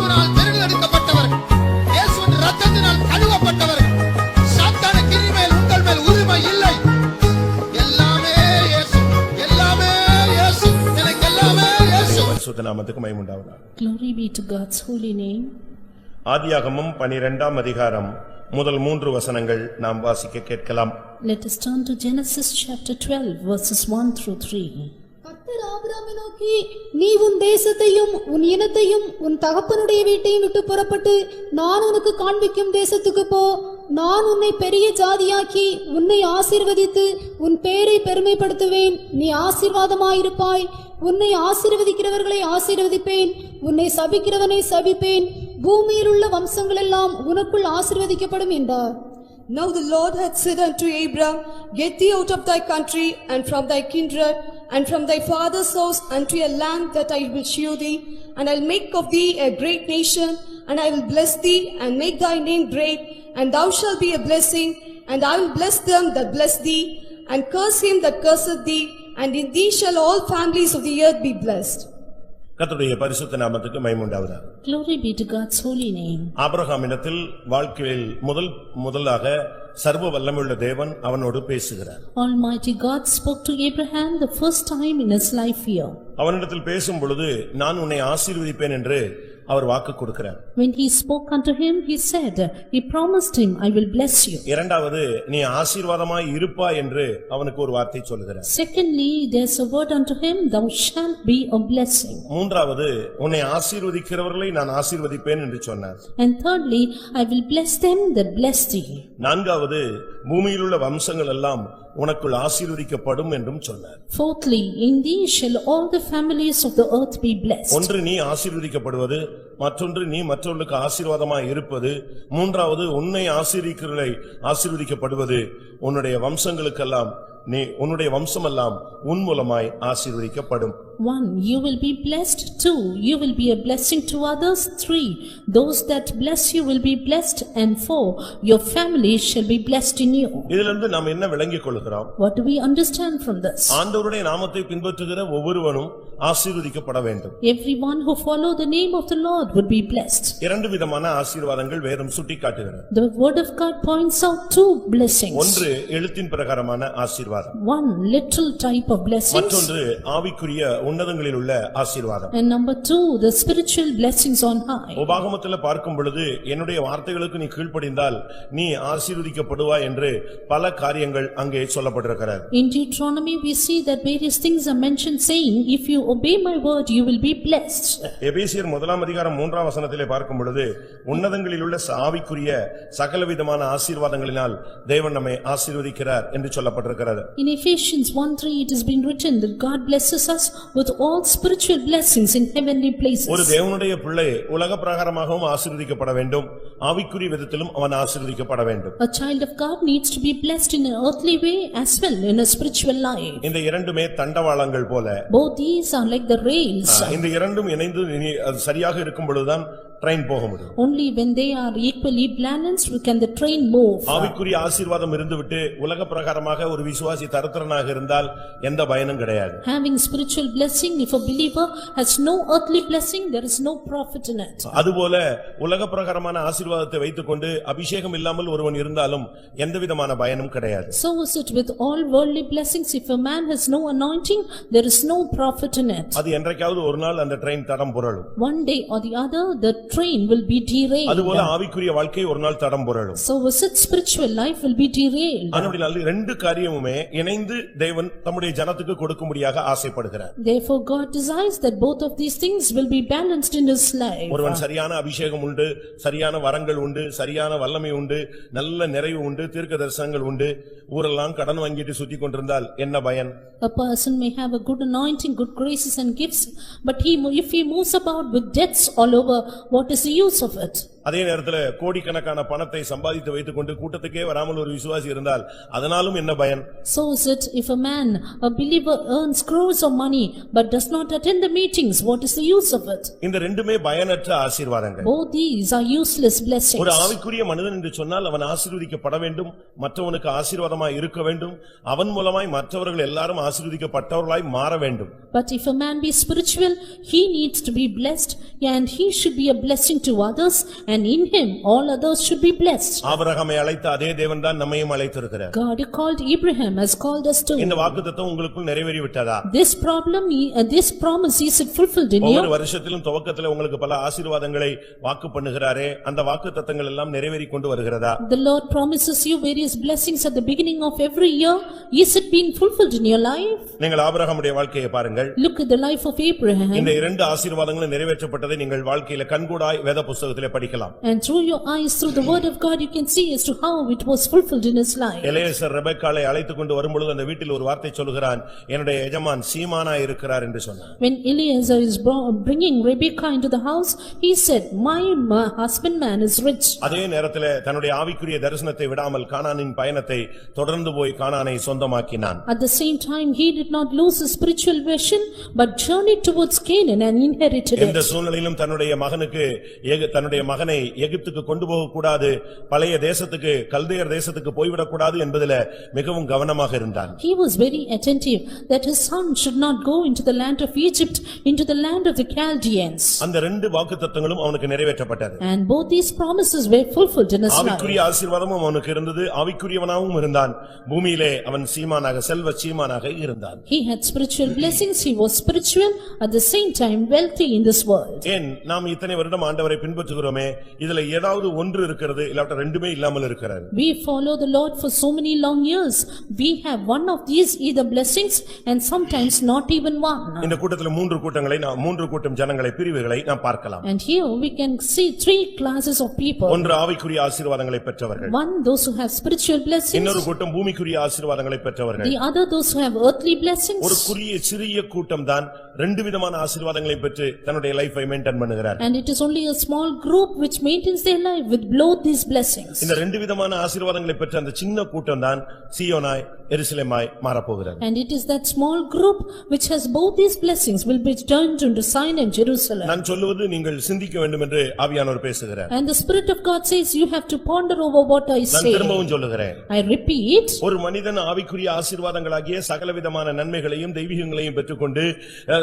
கிருபையினால் தெரிந்தெடுக்கப்பட்டவர்கள், இயேசுவின் இரத்தத்தினால் கழுவப்பட்டவர்கள். சாத்தானுக்கு இனிமேல் உங்கள் மேல் உரிமை இல்லை. எல்லாமே இயேசு, எல்லாமே இயேசு, எனக்கு எல்லாமே இயேசு. பரிசுத்த நாமத்துக்கு மகிமை உண்டாவதாக. Glory be to God's holy name. ஆதியாகமம் 12ஆம் அதிகாரம் முதல் 3 வசனங்கள் நாம் வாசிக்க கேட்கலாம். Let us turn to Genesis chapter 12 verses 1 through 3. கர்த்தர் ஆபிரகாமை நோக்கி, நீ உன் தேசத்தையும் உன் இனத்தையும் உன் தகப்பனுடைய வீட்டையும் விட்டு புறப்பட்டு நான் உனக்கு காண்பிக்கும் தேசத்துக்கு போ. நான் உன்னை பெரிய ஜாதியாக்கி உன்னை ஆசீர்வதித்து உன் பேரை பெருமைப்படுத்துவேன். நீ ஆசீர்வாதமாயிருப்பாய். உன்னை ஆசீர்வதிக்கிறவர்களை ஆசீர்வதிப்பேன், உன்னை சபிக்கிறவனை சபிப்பேன். பூமியில் உள்ள வம்சங்கள் எல்லாம் உனக்குள் ஆசீர்வதிக்கப்படும் என்றார். Now the Lord had said unto Abram, Get thee out of thy country, and from thy kindred, and from thy father's house, unto a land that I will shew thee, and I will make of thee a great nation, and I will bless thee, and make thy name great, and thou shalt be a blessing, and I will bless them that bless thee, and curse him that curseth thee, and in thee shall all families of the earth be blessed. கர்த்தருடைய பரிசுத்த நாமத்துக்கு மகிமை உண்டாவதாக. Glory be to God's holy name. ஆபிரகாமிடத்தில் வாழ்க்கையில் முதலாக சர்வ வல்லமையுள்ள தேவன் அவனோடு பேசுகிறார். Almighty God spoke to Abraham the first time in his life here. அவனிடத்தில் பேசும் பொழுது நான் உன்னை ஆசீர்வதிப்பேன் என்று அவர் வாக்கு கொடுக்கிறார். When he spoke unto him, he said, he promised him, I will bless you. இரண்டாவது நீ ஆசீர்வாதமாய் இருப்பாய் என்று அவனுக்கு ஒரு வார்த்தை சொல்கிறார். Secondly, there's a word unto him, thou shalt be a blessing. மூன்றாவது உன்னை ஆசீர்வதிக்கிறவர்களை நான் ஆசீர்வதிப்பேன் என்று சொன்னார். And thirdly, I will bless them that bless thee. நான்காவது பூமியில் உள்ள வம்சங்கள் எல்லாம் உனக்குள் ஆசீர்வதிக்கப்படும் என்றும் சொன்னார். Fourthly, in thee shall all the families of the earth be blessed. ஒன்று நீ ஆசீர்வதிக்கப்படுவது, மற்றொன்று நீ மற்றவர்களுக்கு ஆசீர்வாதமாய் இருப்பது, மூன்றாவது உன்னை ஆசீர்வதிக்கிறவர்களை ஆசீர்வதிக்கப்படுவது, உன்னுடைய வம்சங்களுக்கெல்லாம் உன்னுடைய வம்சமெல்லாம் உன் மூலமாய் ஆசீர்வதிக்கப்படும். 1. You will be blessed. 2. You will be a blessing to others. 3. Those that bless you will be blessed. And 4. Your family shall be blessed in you. இதிலிருந்து நாம் என்ன விளங்கிக் கொள்கிறோம்? What do we understand from this? ஆண்டவருடைய நாமத்தை பின்பற்றுகிற ஒவ்வொருவனும் ஆசீர்வதிக்கப்பட வேண்டும். Everyone who follow the name of the Lord would be blessed. இரண்டு விதமான ஆசீர்வாதங்கள் வேதம் சுட்டிக்காட்டுகிறது. The word of God points out 2 blessings. ஒன்று எழுத்தின் பிரகாரமான ஆசீர்வாதம். 1 literal type of blessings. மற்றொன்று ஆவிக்குரிய உன்னதங்களில் உள்ள ஆசீர்வாதம். And number 2, the spiritual blessings on high. உபாகமத்தில் பார்க்கும் பொழுது என்னுடைய வார்த்தைகளுக்கு நீ கீழ்ப்படிந்தால் நீ ஆசீர்வதிக்கப்படுவாய் என்று பல காரியங்கள் அங்கே சொல்லப்பட்டிருக்கிறது. In Deuteronomy we see that various things are mentioned saying, if you obey my word you will be blessed. எபேசியர் 1ஆம் அதிகாரம் 3ஆம் வசனத்திலே பார்க்கும் பொழுது உன்னதங்களில் உள்ள ஆவிக்குரிய சகலவிதமான ஆசீர்வாதங்களினால் தேவன் நம்மை ஆசீர்வதிக்கிறார் என்று சொல்லப்பட்டிருக்கிறது. In Ephesians 1:3 it has been written that God blesses us with all spiritual blessings in heavenly places. ஒரு தேவனுடைய பிள்ளை உலக பிரகாரமாகவும் ஆசீர்வதிக்கப்பட வேண்டும், ஆவிக்குரிய விதத்திலும் அவன் ஆசீர்வதிக்கப்பட வேண்டும். A child of God needs to be blessed in an earthly way as well in a spiritual life. இந்த இரண்டுமே தண்டவாளங்கள் போல. Both these are like the rails. இந்த இரண்டும் இணைந்து அது சரியாக இருக்கும் பொழுதுதான் ட்ரெயின் போக முடியும். Only when they are equally balanced can the train move. ஆவிக்குரிய ஆசீர்வாதம் இருந்துவிட்டு உலக பிரகாரமாக ஒரு விசுவாசி தரித்திரனாக இருந்தால் எந்த பயனும் கிடையாது. Having spiritual blessing, if a believer has no earthly blessing, there is no profit in it. அதுபோல உலக பிரகாரமான ஆசீர்வாதத்தை வைத்துக்கொண்டு அபிஷேகம் இல்லாமல் ஒருவன் இருந்தாலும் எந்தவிதமான பயனும் கிடையாது. So is it with all worldly blessings, if a man has no anointing, there is no profit in it. அது என்றைக்காவது ஒரு நாள் அந்த ட்ரெயின் தடம் புரளும். One day or the other the train will be derailed. அதுபோல ஆவிக்குரிய வாழ்க்கை ஒரு நாள் தடம் புரளும். So is it spiritual life will be derailed. அதனால ரெண்டு காரியமுமே இணைந்து தேவன் தம்முடைய ஜனத்துக்கு கொடுக்கும்படியாக ஆசைப்படுகிறார். Therefore God desires that both of these things will be balanced in his life. ஒருவன் சரியான அபிஷேகம் உண்டு, சரியான வரங்கள் உண்டு, சரியான வல்லமை உண்டு, நல்ல நிறைவு உண்டு, தீர்க்கதரிசனங்கள் உண்டு, ஊரெல்லாம் கடன் வாங்கிட்டு சுத்தி கொண்டிருந்தால் என்ன பயன்? A person may have a good anointing, good graces and gifts, but if he moves about with debts all over, what is the use of it? அதே நேரத்துல கோடிக்கணக்கான பணத்தை சம்பாதித்து வைத்துக்கொண்டு கூட்டத்துக்கே வராமல் ஒரு விசுவாசி இருந்தால் அதனாலும் என்ன பயன்? So is it if a man, a believer earns crores of money but does not attend the meetings, what is the use of it? இந்த ரெண்டுமே பயனற்ற ஆசீர்வாதங்கள். Both these are useless blessings. ஒரு ஆவிக்குரிய மனிதன் என்று சொன்னால் அவன் ஆசீர்வதிக்கப்பட வேண்டும், மற்றவனுக்கு ஆசீர்வாதமாய் இருக்க வேண்டும், அவன் மூலமாய் மற்றவர்கள் எல்லாரும் ஆசீர்வதிக்கப்பட்டவர்களாய் மாற வேண்டும். But if a man be spiritual, he needs to be blessed and he should be a blessing to others, and in him all others should be blessed. ஆபிரகாமை அழைத்த அதே தேவன்தான் நம்மையும் அழைத்திருக்கிறார். God called Abraham has called us too. இந்த வாக்குத்தத்தம் உங்களுக்குள் நிறைவேறி விட்டதா? This promise is it fulfilled in you? ஒவ்வொரு வருஷத்திலும் துவக்கத்திலே உங்களுக்கு பல ஆசீர்வாதங்களை வாக்கு பண்ணுகிறாரே, அந்த வாக்குத்தத்தங்கள் எல்லாம் நிறைவேறி கொண்டு வருகிறதா? The Lord promises you various blessings at the beginning of every year. Is it being fulfilled in your life? நீங்கள் ஆபிரகாமுடைய வாழ்க்கையை பாருங்கள். Look at the life of Abraham. இந்த இரண்டு ஆசீர்வாதங்களும் நிறைவேற்றப்பட்டதை நீங்கள் வாழ்க்கையில கண்கூடாய் வேத புத்தகத்திலே படிக்கலாம். And through your eyes, through the word of God, you can see as to how it was fulfilled in his life. Eliezer ரெபெக்காளை அழைத்துக் கொண்டு வரும்பொழுது அந்த வீட்டில் ஒரு வார்த்தை சொல்லுகிறான், என்னுடைய எஜமான் சீமானா இருக்கிறார் என்று சொன்னான். When Eliezer is bringing Rebekah into the house, he said, my husbandman is rich. அதே நேரத்திலே தன்னுடைய ஆவிக்குரிய தரிசனத்தை விடாமல் கானானின் பயணத்தை தொடர்ந்து போய் கானானை சொந்தமாக்கினான். At the same time, he did not lose his spiritual vision, but journeyed towards Canaan and inherited it. இந்த சூழ்நிலையிலும் தன்னுடைய மகனை எகிப்துக்கு கொண்டு போக கூடாது, பழைய தேசத்துக்கு கல்தேயர் தேசத்துக்கு போய்விடக் கூடாது என்பதிலே மிகவும் கவனமாக இருந்தான். He was very attentive that his son should not go into the land of Egypt, into the land of the Chaldeans. அந்த ரெண்டு வாக்குத்தத்தங்களும் அவனுக்கு நிறைவேற்றப்பட்டது. And both these promises were fulfilled in his life. ஆவிக்குரிய ஆசீர்வாதமும் அவனுக்கு இருந்தது, ஆவிக்குரியவனாகவும் இருந்தான். பூமியிலே அவன் சீமானாக செல்வ சீமானாக இருந்தான். He had spiritual blessings, he was spiritual, at the same time wealthy in this world. ஏன் நாம் இத்தனை வருடம் ஆண்டவரை பின்பற்றுகிறோமே, இதுல ஏதாவது ஒன்று இருக்கிறது, இல்லாட்ட ரெண்டுமே இல்லாமல் இருக்கிறது. We follow the Lord for so many long years. We have one of these either blessings and sometimes not even one. இந்த கூட்டத்தில் மூன்று கூட்டம் ஜனங்களை பிரிவுகளை நாம் பார்க்கலாம். And here we can see three classes of people. ஒன்று ஆவிக்குரிய ஆசீர்வாதங்களை பெற்றவர்கள். One, those who have spiritual blessings. இன்னொரு கூட்டம் பூமிக்குரிய ஆசீர்வாதங்களை பெற்றவர்கள். The other, those who have earthly blessings. ஒரு சிறிய கூட்டம் தான் ரெண்டு விதமான ஆசீர்வாதங்களை பெற்று தன்னுடைய லைஃபை மெயின்டெய்ன் பண்ணுகிறார். And it is only a small group which maintains their life with both these blessings. இந்த ரெண்டு விதமான ஆசீர்வாதங்களை பெற்ற அந்த சின்ன கூட்டம் தான் சீயோனாய் எருசலேமாய் மாறப்போகிறது. And it is that small group which has both these blessings will be turned into Zion and Jerusalem. நான் சொல்லுவது நீங்கள் சிந்திக்க வேண்டும் என்று ஆவியானவர் பேசுகிறார். And the Spirit of God says you have to ponder over what I say. நான் திரும்பவும் சொல்லுகிறேன். I repeat. ஒரு மனிதன் ஆவிக்குரிய ஆசீர்வாதங்களாகிய சகலவிதமான நன்மைகளையும் தெய்வீகங்களையும் பெற்றுக்கொண்டு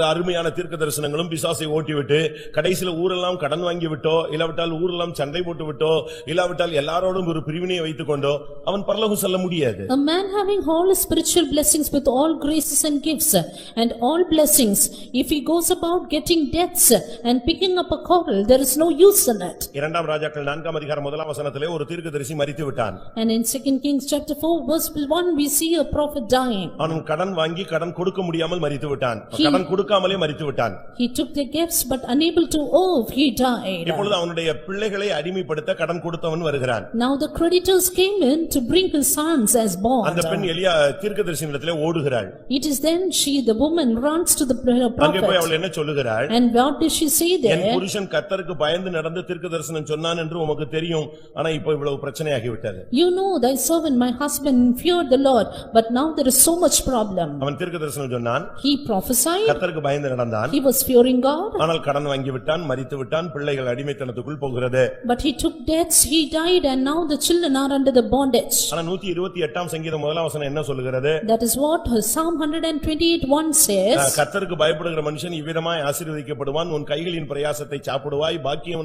அருமையான தீர்க்கதரிசனங்களும் பிசாசை ஓட்டிவிட்டு கடைசில ஊரெல்லாம் கடன் வாங்கி விட்டோ, இல்லாவிட்டால் ஊரெல்லாம் சண்டை போட்டு விட்டோ, இல்லாவிட்டால் எல்லாரோடும் ஒரு பிரிவினையை வைத்துக் கொண்டோ அவன் பரலோகம் செல்ல முடியாது. A man having all his spiritual blessings with all graces and gifts and all blessings, if he goes about getting debts and picking up a quarrel, there is no use in it. இரண்டாம் ராஜாக்கள் 4ஆம் அதிகாரம் 1ஆம் வசனத்திலே ஒரு தீர்க்கதரிசி மரித்து விட்டான். And in 2 Kings chapter 4 verse 1 we see a prophet dying. அவன் கடன் வாங்கி கடன் கொடுக்க முடியாமல் மரித்து விட்டான். கடன் கொடுக்காமலே மரித்து விட்டான். He took the gifts but unable to owe, he died. இப்பொழுது அவனுடைய பிள்ளைகளை அடிமைப்படுத்த கடன் கொடுத்தவன் வருகிறான். Now the creditors came in to bring his sons as bond. அந்த பெண் எலியா தீர்க்கதரிசியினிடத்திலே ஓடுகிறாள். It is then the woman runs to the அங்கே போய் prophet. அவள் என்ன சொல்லுகிறாள்? And what does she say N there? புருஷன் கர்த்தருக்கு பயந்து நடந்து தீர்க்கதரிசனம் சொன்னான் என்று உமக்கு தெரியும், ஆனா இப்போ இவ்வளவு பிரச்சனையாகி விட்டது. You know thy servant my husband feared the Lord, but now there is so much problem. அவன் தீர்க்கதரிசனம் சொன்னான், He prophesied, கர்த்தருக்கு பயந்து நடந்தான், he was fearing God, ஆனால் கடன் வாங்கி விட்டான், மரித்து விட்டான், பிள்ளைகள் அடிமைத்தனத்துக்குள் போகிறது. but he took debts, he died, and now the children are under the bondage. ஆனா 128ஆம் சங்கீதம் 1ஆம் வசனம் என்ன சொல்லுகிறது? That is what Psalm 128:1 says. கர்த்தருக்கு பயப்படுகிற மனுஷன் இவ்விதமாய் ஆசீர்வதிக்கப்படுவான், உன் கைகளின் பிரயாசத்தை சாப்பிடுவாய், பாக்கியம்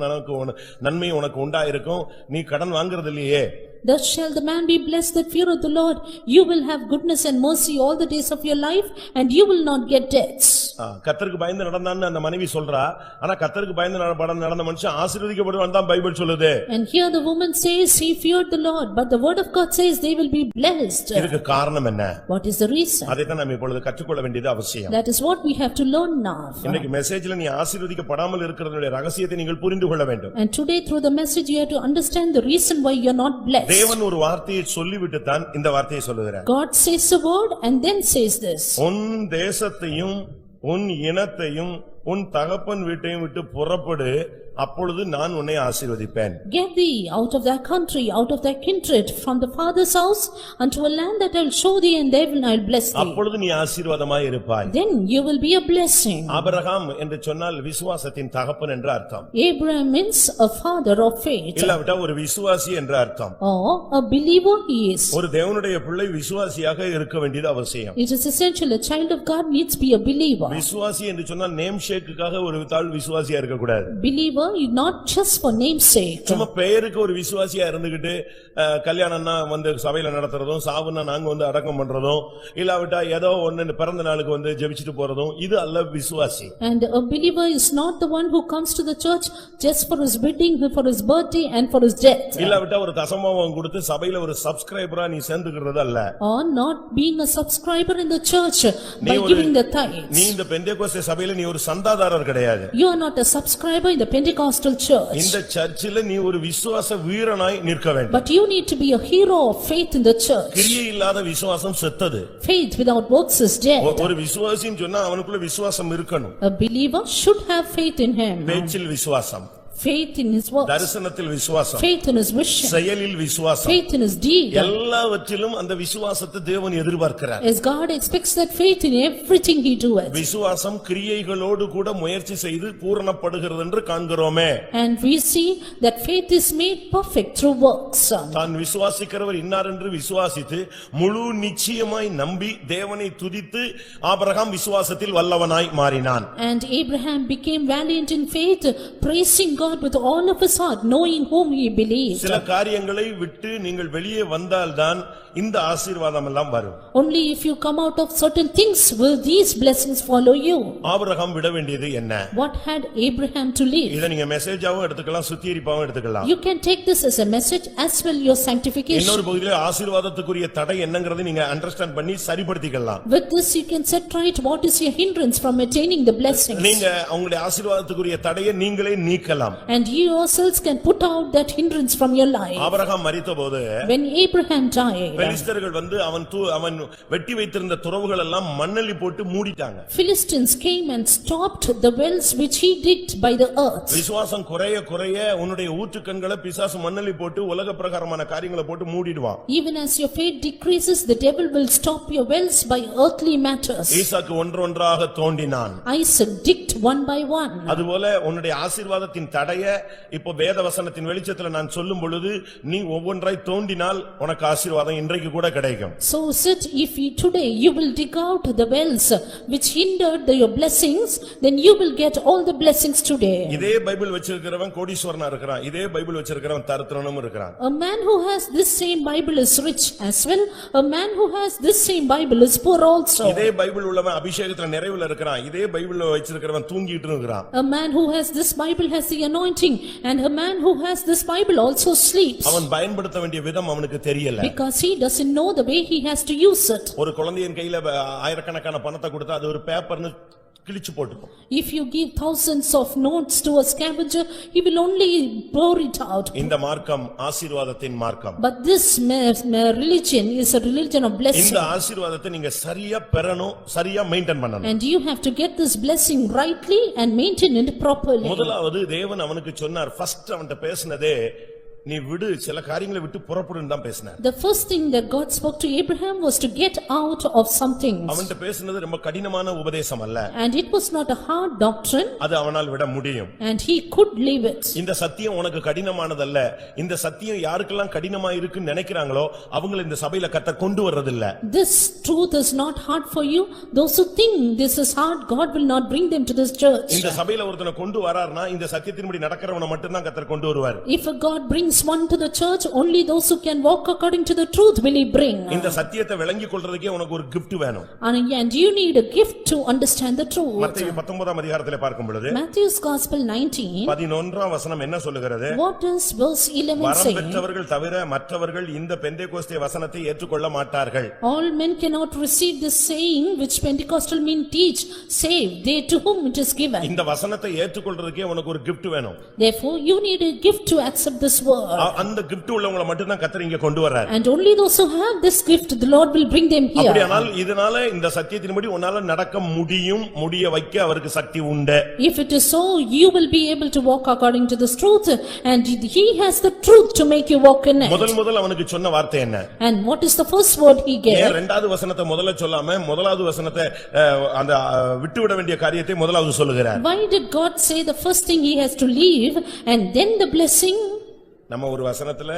நன்மை உனக்கு உண்டாயிருக்கும், நீ கடன் வாங்குறது இல்லையே. Thus shall the man be blessed that feareth the Lord. You will have goodness and mercy all the days of your life, and you will not get debts. கர்த்தருக்கு பயந்து நடந்தான்னு அந்த மனைவி சொல்றா, ஆனா கர்த்தருக்கு பயந்து நடந்த மனுஷன் ஆசீர்வதிக்கப்படுவான் தான் பைபிள் சொல்லுது. And here the woman says he feared the Lord, but the word of God says they will be blessed. இதுக்கு காரணம் என்ன? What is the reason? அதை தான் நாம் இப்பொழுது கற்றுக்கொள்ள வேண்டியது அவசியம். That is what we have to learn now. இன்னைக்கு மெசேஜ்ல நீ ஆசீர்வதிக்கப்படாமல் இருக்கிறதுடைய ரகசியத்தை நீங்கள் புரிந்து கொள்ள வேண்டும். And today through the message you have to understand the reason why you are not blessed. தேவன் ஒரு வார்த்தையை சொல்லிவிட்டு தான் இந்த வார்த்தையை சொல்லுகிறார். God says a word and then says this. உன் தேசத்தையும் உன் இனத்தையும் உன் தகப்பன் வீட்டையும் விட்டு புறப்படு, அப்பொழுது நான் உன்னை ஆசீர்வதிப்பேன். Get thee out of thy country, out of thy kindred, from the father's house, unto a land that I will show thee, and there will I bless thee. அப்பொழுது நீ ஆசீர்வாதமாய் இருப்பாய். Then you will be a blessing. Abraham என்று சொன்னால் விசுவாசத்தின் தகப்பன் என்று அர்த்தம். Abraham means a father of faith. இல்லாவிட்டா ஒரு விசுவாசி என்று அர்த்தம். Or a believer he is. ஒரு தேவனுடைய பிள்ளை விசுவாசியாக இருக்க வேண்டியது அவசியம். It is essential, a child of God needs to be a believer. விசுவாசி என்று சொன்னால் நேம் ஷேக்குக்காக ஒரு தாள் விசுவாசியா இருக்க கூடாது. Believer, not just for namesake. சும்மா பெயருக்கு ஒரு விசுவாசியா இருந்துகிட்டு கல்யாணம்னா வந்து சபையில நடத்துறதும், சாவுன்னா நாங்க வந்து அடக்கம் பண்றதும், இல்லாவிட்டா ஏதோ ஒன்னு பிறந்த நாளுக்கு வந்து ஜெபிச்சுட்டு போறதும், இது அல்ல விசுவாசி. And a believer is not the one who comes to the church just for his wedding, for his birthday and for his death. இல்லாவிட்டா ஒரு தசமபாகம் கொடுத்து சபையில ஒரு சப்ஸ்கிரைபரா நீ சேர்ந்துக்கிறது அல்ல. Or not being a subscriber in the church by giving the tithes. நீ இந்த பெந்தேகோஸ்தே சபையில நீ ஒரு சந்தாதாரர் கிடையாது. You are not a subscriber in the Pentecostal church. இந்த சர்ச்சில நீ ஒரு விசுவாச வீரனாய் நிற்க வேண்டும். But you need to be a hero of faith in the church. கிரியை இல்லாத விசுவாசம் செத்தது. Faith without works is dead. ஒரு விசுவாசின்னு சொன்னா அவனுக்குள்ள விசுவாசம் இருக்கணும். A believer should have faith in him. பேச்சில் விசுவாசம், Faith in his works. தரிசனத்தில் விசுவாசம், Faith in his vision. செயலில் விசுவாசம், Faith in his deed. எல்லாவற்றிலும் அந்த விசுவாசத்தை தேவன் எதிர்பார்க்கிறார். As God expects that faith in everything he doeth. விசுவாசம் கிரியைகளோடு கூட முயற்சி செய்து பூரணப்படுகிறது என்று காண்கிறோமே. And we see that faith is made perfect through works. தான் விசுவாசிக்கிறவர் இன்னார் என்று விசுவாசித்து முழு நிச்சயமாய் நம்பி தேவனை துதித்து ஆபிரகாம் விசுவாசத்தில் வல்லவனாய் மாறினான். And Abraham became valiant in faith, praising God with all of his heart, knowing whom he believed. சில காரியங்களை விட்டு நீங்கள் வெளியே வந்தால்தான் இந்த ஆசீர்வாதம் எல்லாம் வரும். Only if you come out of certain things will these blessings follow you. Abraham விட வேண்டியது என்ன? What had Abraham to leave? இத நீங்க மெசேஜாவும் எடுத்துக்கலாம், சுத்திகரிப்பாவும் எடுத்துக்கலாம். You can take this as a message as well your sanctification. இன்னொரு பகுதியில ஆசீர்வாதத்துக்குரிய தடை என்னங்கிறது நீங்க அண்டர்ஸ்டாண்ட் பண்ணி சரிப்படுத்திக்கலாம். With this you can set right what is your hindrance from attaining the blessings. நீங்க உங்களுடைய ஆசீர்வாதத்துக்குரிய தடையை நீங்களே நீக்கலாம். And you yourselves can put out that hindrance from your life. Abraham மரித்தபோது When Abraham died, பெலிஸ்தர்கள் வந்து அவன் வெட்டி வைத்திருந்த துறவுகள் எல்லாம் மண்ணள்ளி போட்டு மூடிட்டாங்க. Philistines came and stopped the wells which he digged by the earth. விசுவாசம் குறைய குறைய உன்னுடைய ஊற்றுக்கண்களை பிசாசு மண்ணள்ளி போட்டு உலக பிரகாரமான காரியங்களை போட்டு மூடிடுவான். Even as your faith decreases, the devil will stop your wells by earthly matters. Isaac ஒன்றொன்றாக தோண்டினான். Isaac digged one by one. அதுபோல உன்னுடைய ஆசீர்வாதத்தின் தடைய இப்போ வேதவசனத்தின் வெளிச்சத்துல நான் சொல்லும் பொழுது நீ ஒவ்வொன்றாய் தோண்டினால் உனக்கு ஆசீர்வாதம் இன்றைக்கு கூட கிடைக்கும். So sit, if you today you will dig out the wells which hindered your blessings, then you will get all the blessings today. இதே பைபிள் வச்சிருக்கிறவன் கோடீஸ்வரனா இருக்கிறான், இதே பைபிள் வச்சிருக்கிறவன் தரித்திரனும் இருக்கிறான். A man who has this same Bible is rich as well, a man who has this same Bible is poor also. இதே Bible உள்ளவன் அபிஷேகத்துல நிறைவுல இருக்கிறான், இதே Bible வச்சிருக்கிறவன் தூங்கிட்டு இருக்கிறான். A man who has this Bible has the anointing, and a man who has this Bible also sleeps. அவன் பயன்படுத்த வேண்டிய விதம் அவனுக்கு தெரியல. Because he doesn't know the way he has to use it. ஒரு குழந்தையின் கையில ஆயிரக்கணக்கான பணத்தை கொடுத்தா அது ஒரு பேப்பர்னு கிழிச்சு போட்டுக்கும். If you give thousands of notes to a scavenger, he will only pour it out. இந்த மார்க்கம் ஆசீர்வாதத்தின் மார்க்கம். But this religion is a religion of blessing. இந்த ஆசீர்வாதத்தை நீங்க சரியா பெறணும், சரியா மெயின்டைன் பண்ணணும். And you have to get this blessing rightly and maintain it properly. முதலாவது தேவன் அவனுக்கு சொன்னார், ஃபர்ஸ்ட் அவன்கிட்ட பேசினதே நீ விடு, சில காரியங்களை விட்டு புறப்படுன்னு தான் பேசினார். The first thing that God spoke to Abraham was to get out of some things. அவன்கிட்ட பேசினது ரொம்ப கடினமான உபதேசம் அல்ல. And it was not a hard doctrine. அது அவனால் விட முடியும். And he could leave it. இந்த சத்தியம் உனக்கு கடினமானதல்ல. இந்த சத்தியம் யாருக்கெல்லாம் கடினமா இருக்குன்னு நினைக்கிறாங்களோ அவங்களை இந்த சபையில கர்த்தர் கொண்டு வர்றதில்ல. This truth is not hard for you. Those who think this is hard, God will not bring them to this church. இந்த சபையில ஒருத்தனை கொண்டு வரார்னா இந்த சத்தியத்தின்படி நடக்கிறவனை மட்டும் தான் கர்த்தர் கொண்டு வருவார். If a God brings one to the church, only those who can walk according to the truth will he bring. இந்த சத்தியத்தை விளங்கிக் கொள்றதுக்கே உனக்கு ஒரு gift வேணும். And you need a gift to understand the truth. மத்தேயு 19ஆம் அதிகாரத்திலே பார்க்கும் பொழுது Matthew's Gospel 19, 11ஆம் வசனம் என்ன சொல்லுகிறது? what does verse 11 வரம் say? பெற்றவர்கள் தவிர மற்றவர்கள் இந்த பெந்தேகோஸ்தே வசனத்தை ஏற்றுக்கொள்ள மாட்டார்கள். All men cannot receive this saying which Pentecostal men teach, save they to whom it is given. இந்த வசனத்தை ஏற்றுக்கொள்றதுக்கே உனக்கு ஒரு gift வேணும். Therefore you need a gift to accept this word. word. அந்த gift உள்ளவங்களை மட்டும் தான் கர்த்தர் இங்க கொண்டு வர்றார். And only those who have this gift, the Lord will bring them here. அப்படியானால் இதனால இந்த சத்தியத்தின்படி உன்னால நடக்க முடிய வைக்க அவருக்கு சக்தி உண்டு. If it is so, you will be able to walk according to this truth, and he has the truth to make you walk in it. முதல் அவனுக்கு சொன்ன வார்த்தை என்ன? And what is the first word he gave? ஏன் இரண்டாவது வசனத்தை முதல்ல சொல்லாம முதலாவது வசனத்தை அந்த விட்டுவிட வேண்டிய காரியத்தை முதலாவது சொல்லுகிறார்? Why did God say the first thing he has to leave and then the blessing? நம்ம ஒரு வசனத்துல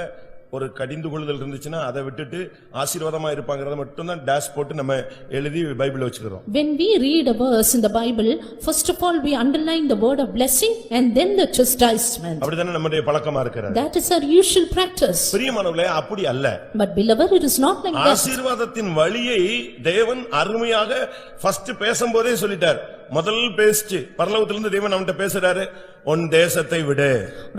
ஒரு கடிந்து கொள்ளுதல் இருந்துச்சுன்னா அதை விட்டுட்டு ஆசீர்வாதமா இருப்பாங்கறத மட்டும் தான் டேஷ் போட்டு நம்ம எழுதி பைபிள்ல வச்சுக்கிறோம். When we read a verse in the Bible, first of all we underline the word of blessing and then the chastisement. அப்படிதானே நம்முடைய பழக்கமா இருக்கிறது. That is our usual practice. பிரியமானவர்களே, அப்படி அல்ல. But beloved, it is not like that. ஆசீர்வாதத்தின் வழியை தேவன் அருமையாக ஃபர்ஸ்ட் பேசும்போதே சொல்லிட்டார். முதல் பேஸ்ட் பரலோகத்திலிருந்து தேவன் அவன்கிட்ட பேசுறாரு, உன் தேசத்தை விடு.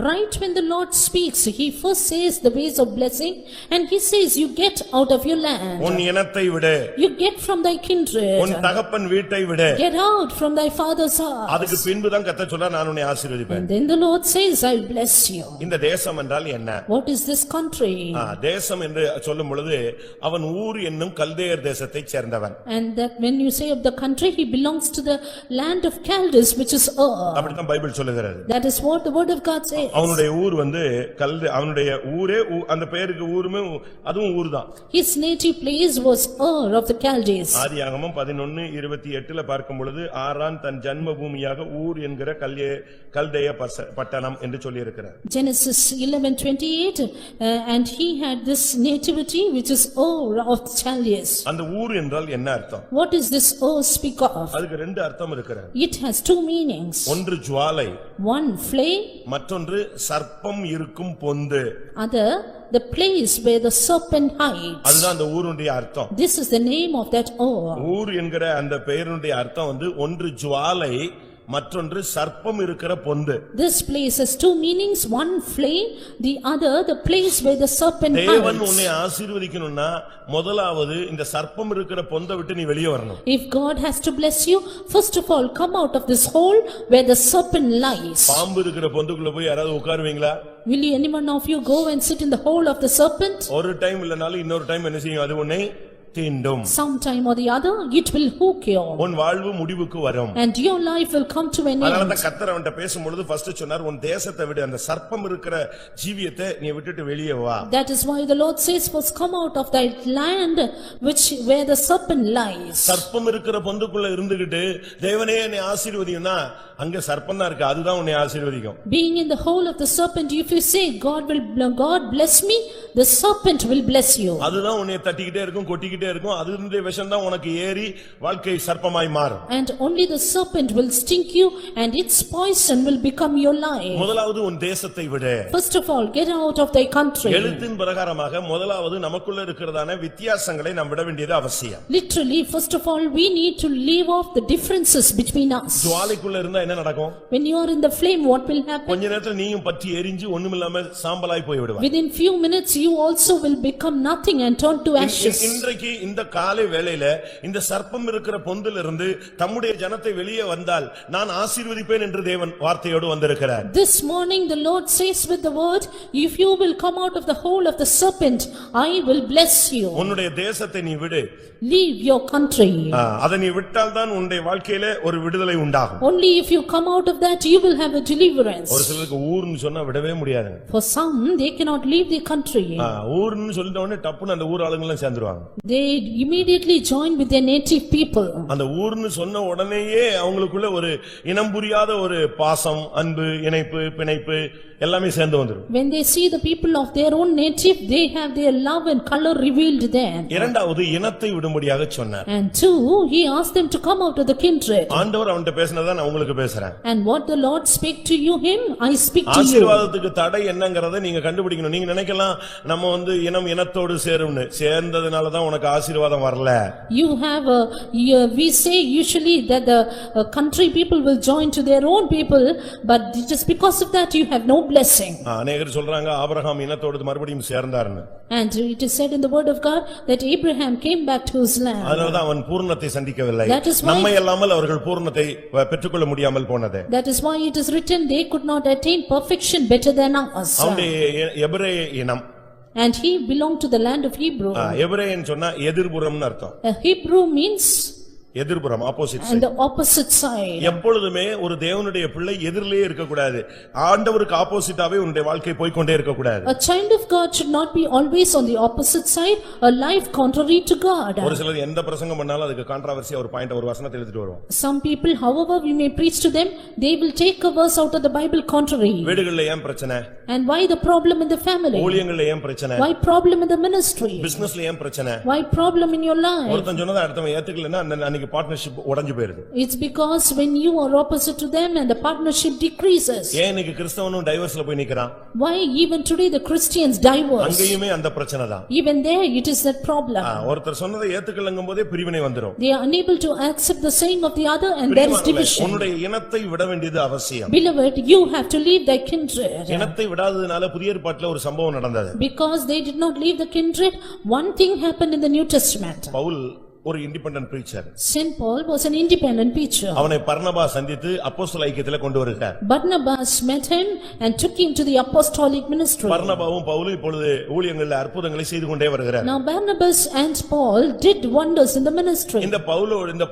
Right when the Lord speaks, he first says the ways of blessing, and he says you get out of your land. உன் இனத்தை விடு. You get from thy kindred. உன் தகப்பன் வீட்டை விடு. Get out from thy father's house. அதுக்கு பின்பு தான் கர்த்தர் சொல்றார், நான் உன்னை ஆசீர்வதிப்பேன். And then the Lord says, I will bless you. இந்த தேசம் என்றால் என்ன? What is this country? தேசம் என்று சொல்லும் பொழுது அவன் ஊர் என்னும் கல்தேயர் தேசத்தைச் சேர்ந்தவன். And that when you say of the country, he belongs to the land of Chaldees, which is Ur. அப்படிதான் பைபிள் சொல்லுகிறது. That is what the word of God says. அவனுடைய ஊர் அவனுடைய ஊரே அந்த பெயருக்கு ஊருமே அதுவும் ஊர்தான். His native place was Ur of the Chaldees. ஆதியாகமம் 11:28ல பார்க்கும் பொழுது ஆரான் தன் ஜன்ம பூமியாக ஊர் என்கிற கல்தேய பட்டணம் என்று சொல்லி இருக்கிறார். Genesis 11:28, and he had this nativity which is Ur of the Chaldees. அந்த ஊர் என்றால் என்ன அர்த்தம்? What is this Ur speak of? அதுக்கு ரெண்டு அர்த்தம் இருக்கிறது. It has two meanings. ஒன்று ஜுவாலை, One flame, மற்றொன்று சர்ப்பம் இருக்கும் பொந்து. other the place where the serpent hides. அதுதான் அந்த ஊருடைய அர்த்தம். This is the name of that Ur. ஊர் என்கிற அந்த பெயருடைய அர்த்தம் ஒன்று ஜுவாலை, மற்றொன்று சர்ப்பம் இருக்கிற பொந்து. This place has two meanings, one flame, the other the place where the serpent hides. தேவன் உன்னை ஆசீர்வதிக்கணும்னா முதலாவது இந்த சர்ப்பம் இருக்கிற பொந்த விட்டு நீ வெளியே வரணும். If God has to bless you, first of all come out of this hole where the serpent lies. பாம்பு இருக்கிற பொந்துக்குள்ள போய் யாராவது உட்காருவீங்களா? Will any one of you go and sit in the hole of the serpent? ஒரு time இல்லனாலும் இன்னொரு time என்ன செய்யும்? அது உன்னை தீண்டும். Sometime or the other it will hook you. உன் வாழ்வு முடிவுக்கு வரும். And your life will come to an end. அதனால தான் கர்த்தர் அவன்ட்ட பேசும்பொழுது ஃபர்ஸ்ட் சொன்னார், உன் தேசத்தை விடு, அந்த சர்ப்பம் இருக்கிற ஜீவியத்தை நீ விட்டுட்டு வெளியே வா. That is why the Lord says, first come out of thy land where the serpent lies. சர்ப்பம் இருக்கிற பொந்துக்குள்ள இருந்துகிட்டு தேவனே என்னை ஆசீர்வதியும்னா அங்க சர்ப்பம் தான் இருக்கு, அதுதான் உன்னை ஆசீர்வதிக்கும். Being in the hole of the serpent, if you say God bless me, the serpent will bless you. அதுதான் உன்னை தட்டிக்கிட்டே இருக்கும், கொட்டிக்கிட்டே இருக்கும். அதுடைய விஷம் தான் உனக்கு ஏறி வாழ்க்கை சர்ப்பமாய் மாறும். And only the serpent will stink you and its poison will become your life. முதலாவது உன் தேசத்தை விடு. First of all, get out of thy country. எழுத்தின் பிரகாரமாக முதலாவது நமக்குள்ள இருக்கிறதான வித்தியாசங்களை நாம் விட வேண்டியது அவசியம். Literally, first of all, we need to leave off the differences between us. ஜுவாலைக்குள்ள இருந்தா என்ன நடக்கும்? When you are in the flame, what will happen? கொஞ்ச நேரத்துல நீயும் பற்றி எரிஞ்சு ஒண்ணுமில்லாம சாம்பலாய் போய் விடுவாய். Within few minutes, you also will become nothing and turn to ashes. இன்றைக்கு இந்த காலை வேளையில இந்த சர்ப்பம் இருக்கிற பொந்திலிருந்து தம்முடைய ஜனத்தை வெளியே வந்தால் நான் ஆசீர்வதிப்பேன் என்று தேவன் வார்த்தையோடு வந்திருக்கிறார். This morning the Lord says with the word, if you will come out of the hole of the serpent, I will bless you. உன்னுடைய தேசத்தை நீ விடு. Leave your country. அதை நீ விட்டால் தான் உன்னுடைய வாழ்க்கையில ஒரு விடுதலை உண்டாகும். Only if you come out of that, you will have a deliverance. ஒரு சிலருக்கு ஊர்னு சொன்னா விடவே முடியாது. For some, they cannot leave the country. ஊர்னு சொல்லிட்ட உடனே டப்புன்னு அந்த ஊர் ஆளுங்க எல்லாம் சேர்ந்துருவாங்க. They immediately join with their native people. அந்த ஊர்னு சொன்ன உடனேயே அவங்களுக்குள்ள ஒரு இனம் புரியாத ஒரு பாசம், அன்பு, இணைப்பு, பிணைப்பு எல்லாமே சேர்ந்து வந்துரும். When they see the people of their own native, they have their love and color revealed there. இரண்டாவது இனத்தை விடும்படியாக சொன்னார். And two, he asked them to come out of the kindred. ஆண்டவர் அவன்கிட்ட பேசினதை நான் உங்களுக்கு பேசுறேன். And what the Lord spake to you him, I speak to you. ஆசீர்வாதத்துக்கு தடை என்னங்கறதை நீங்க கண்டுபிடிக்கணும். நீங்க நினைக்கலாம் நம்ம இனத்தோடு சேரும்னு. சேர்ந்ததனால தான் உனக்கு ஆசீர்வாதம் வரல. You have we say usually that the country people will join to their own people, but just because of that you have no blessing. அநேகர் சொல்றாங்க ஆபிரகாம் இனத்தோடு மறுபடியும் சேர்ந்தார்னு. And it is said in the word of God that Abraham came back to his land. அதனாலதான் அவன் பூரணத்தை சந்திக்கவில்லை. That is why- நம்மை அல்லாமல் அவர்கள் பூரணத்தை பெற்றுக்கொள்ள முடியாமல் போனது. That is why it is written they could not attain perfection better than us. அவனுடைய எபிரேய இனம். And he belonged to the land of Hebrew. எபிரேயன் சொன்னா எதிர்புறம்னு அர்த்தம். Hebrew means எதிர்புறம், opposite and the opposite side. எப்பொழுதுமே ஒரு தேவனுடைய பிள்ளை எதிரிலே இருக்க கூடாது. ஆண்டவருக்கு ஆப்போசிட்டாவே உன்னுடைய வாழ்க்கை போய் கொண்டே இருக்க கூடாது. A child of God should not be always on the opposite side, a life contrary to God. ஒரு சிலர் எந்த பிரசங்கம் பண்ணாலும் அதுக்கு கான்ட்ரோவர்சி ஒரு பாயிண்ட் ஒரு வசனத்தை எடுத்துட்டு வருவோம். Some people, however we may preach to them, they will take a verse out of the Bible contrary. வீடுகள்ல ஏன் பிரச்சனை? And why the problem in the family? ஊழியங்கள்ல ஏன் பிரச்சனை? Why problem in the ministry? பிசினஸ்ல ஏன் பிரச்சனை? Why problem in your life? ஒருத்தன் சொன்னதை அடுத்தவன் ஏத்துக்கலன்னா அன்னைக்கு பார்ட்னர்ஷிப் உடைஞ்சு போயிடுது. It's because when you are opposite to them and the partnership decreases. ஏன் இன்னைக்கு கிறிஸ்தவனும் டைவர்ஸ்ல போய் நிக்கறான்? Why even today the Christians divorce? அங்கேயுமே அந்த பிரச்சனை தான். Even there it is that problem. ஒருத்தர் சொன்னதை ஏத்துக்கலங்கும்போதே பிரிவினை வந்துரும். They are unable to accept the saying of the other and there is division. உன்னுடைய இனத்தை விட வேண்டியது அவசியம். Beloved, you have to leave thy kindred. இனத்தை விடாததனால புதிய ஏற்பாட்டில் ஒரு சம்பவம் நடந்தது. Because they did not leave the kindred, one thing happened in the New Testament. Pavul ஒரு independent preacher. Saint Paul was an independent preacher. அவனை பர்னபா சந்தித்து அப்போஸ்தல ஐக்கியத்திலே கொண்டு வருகிறார். Barnabas met him and took him to the apostolic ministry. பர்னபாவும் பவுலும் இப்பொழுது ஊழியங்களில் அற்புதங்களை செய்து கொண்டே வருகிறார். Now Barnabas and Paul did wonders in the ministry. இந்த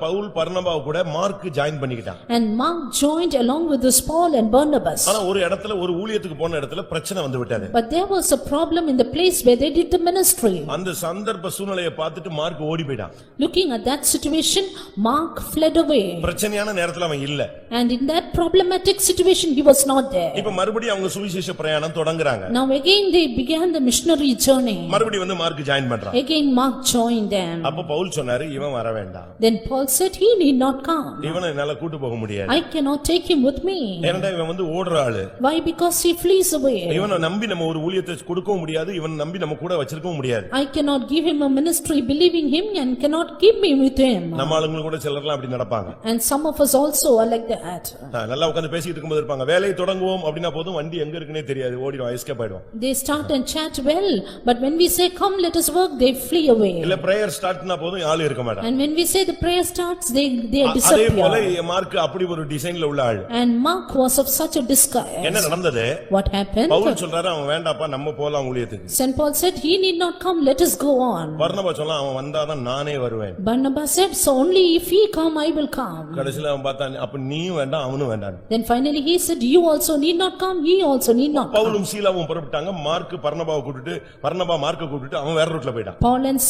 பவுல் பர்னபாவு கூட மார்க் ஜாயின் பண்ணிக்கிட்டான். And Mark joined along with this Paul and Barnabas. ஆனா ஒரு இடத்துல ஒரு ஊழியத்துக்கு போன இடத்துல பிரச்சனை வந்து விட்டது. But there was a problem in the place where they did the ministry. அந்த சந்தர்ப்ப சூழ்நிலையை பார்த்துட்டு மார்க் ஓடி போய்ட்டான். Looking at that situation, Mark fled away. பிரச்சனையான நேரத்துல அவன் இல்ல. And in that problematic situation he was not there. இப்ப மறுபடியும் அவங்க சுவிசேஷ பிரயாணம் தொடங்குறாங்க. Now again they began the missionary journey. மறுபடியும் வந்து மார்க் ஜாயின் பண்றான். Again Mark joined them. அப்ப பவுல் சொன்னாரு இவன் வர வேண்டாம். Then Paul said he need not come. இவனை என்னால கூட்டி போக முடியாது. I cannot take him with me. ஏன்னா இவன் வந்து ஓடுற ஆளு. Why? Because he flees away. இவனை நம்பி நம்ம ஒரு ஊழியத்தை கொடுக்கவும் முடியாது. இவன் நம்பி நம்ம கூட வச்சிருக்கவும் முடியாது. I cannot give him a ministry believing him and cannot keep me with him. நம்ம ஆளுங்க கூட சிலர்லாம் அப்படி நடப்பாங்க. And some of us also are like that. நல்லா உட்கார்ந்து பேசிட்டு இருக்கும்போது இருப்பாங்க. வேலையை தொடங்குவோம் அப்படினா போதும் வண்டி எங்க இருக்குனே தெரியாது. ஓடிடும், எஸ்கேப் ஆயிடும். They start and chat well, but when we say come let us work, they flee away. இல்ல பிரேயர் ஸ்டார்ட்னா போதும் ஆளு இருக்க மாட்டாங்க. And when we say the prayer starts, they அதே disappear. போல மார்க் அப்படி ஒரு டிசைன்ல உள்ள ஆளு. And Mark was of such a disguise. என்ன நடந்தது? What happened? பவுல் சொல்றாரு அவன் வேண்டாப்பா நம்ம போலாம் ஊழியத்துக்கு. Saint Paul said he need not come, let us go on. பர்னபா சொன்னா அவன் வந்தாதான் நானே வருவேன். Barnabas said so only if he come I will come. கடைசில அவன் பார்த்தான் அப்ப நீயும் வேண்டாம் அவனும் வேண்டாம். Then finally he said you also need not come, he also need not come. பவுலும் சீலாவும் புறப்பட்டாங்க. மார்க் பர்னபாவை கூட்டிட்டு பர்னபா மார்க்க கூட்டிட்டு அவன் வேற ரூட்ல போய்ட்டான். Paul and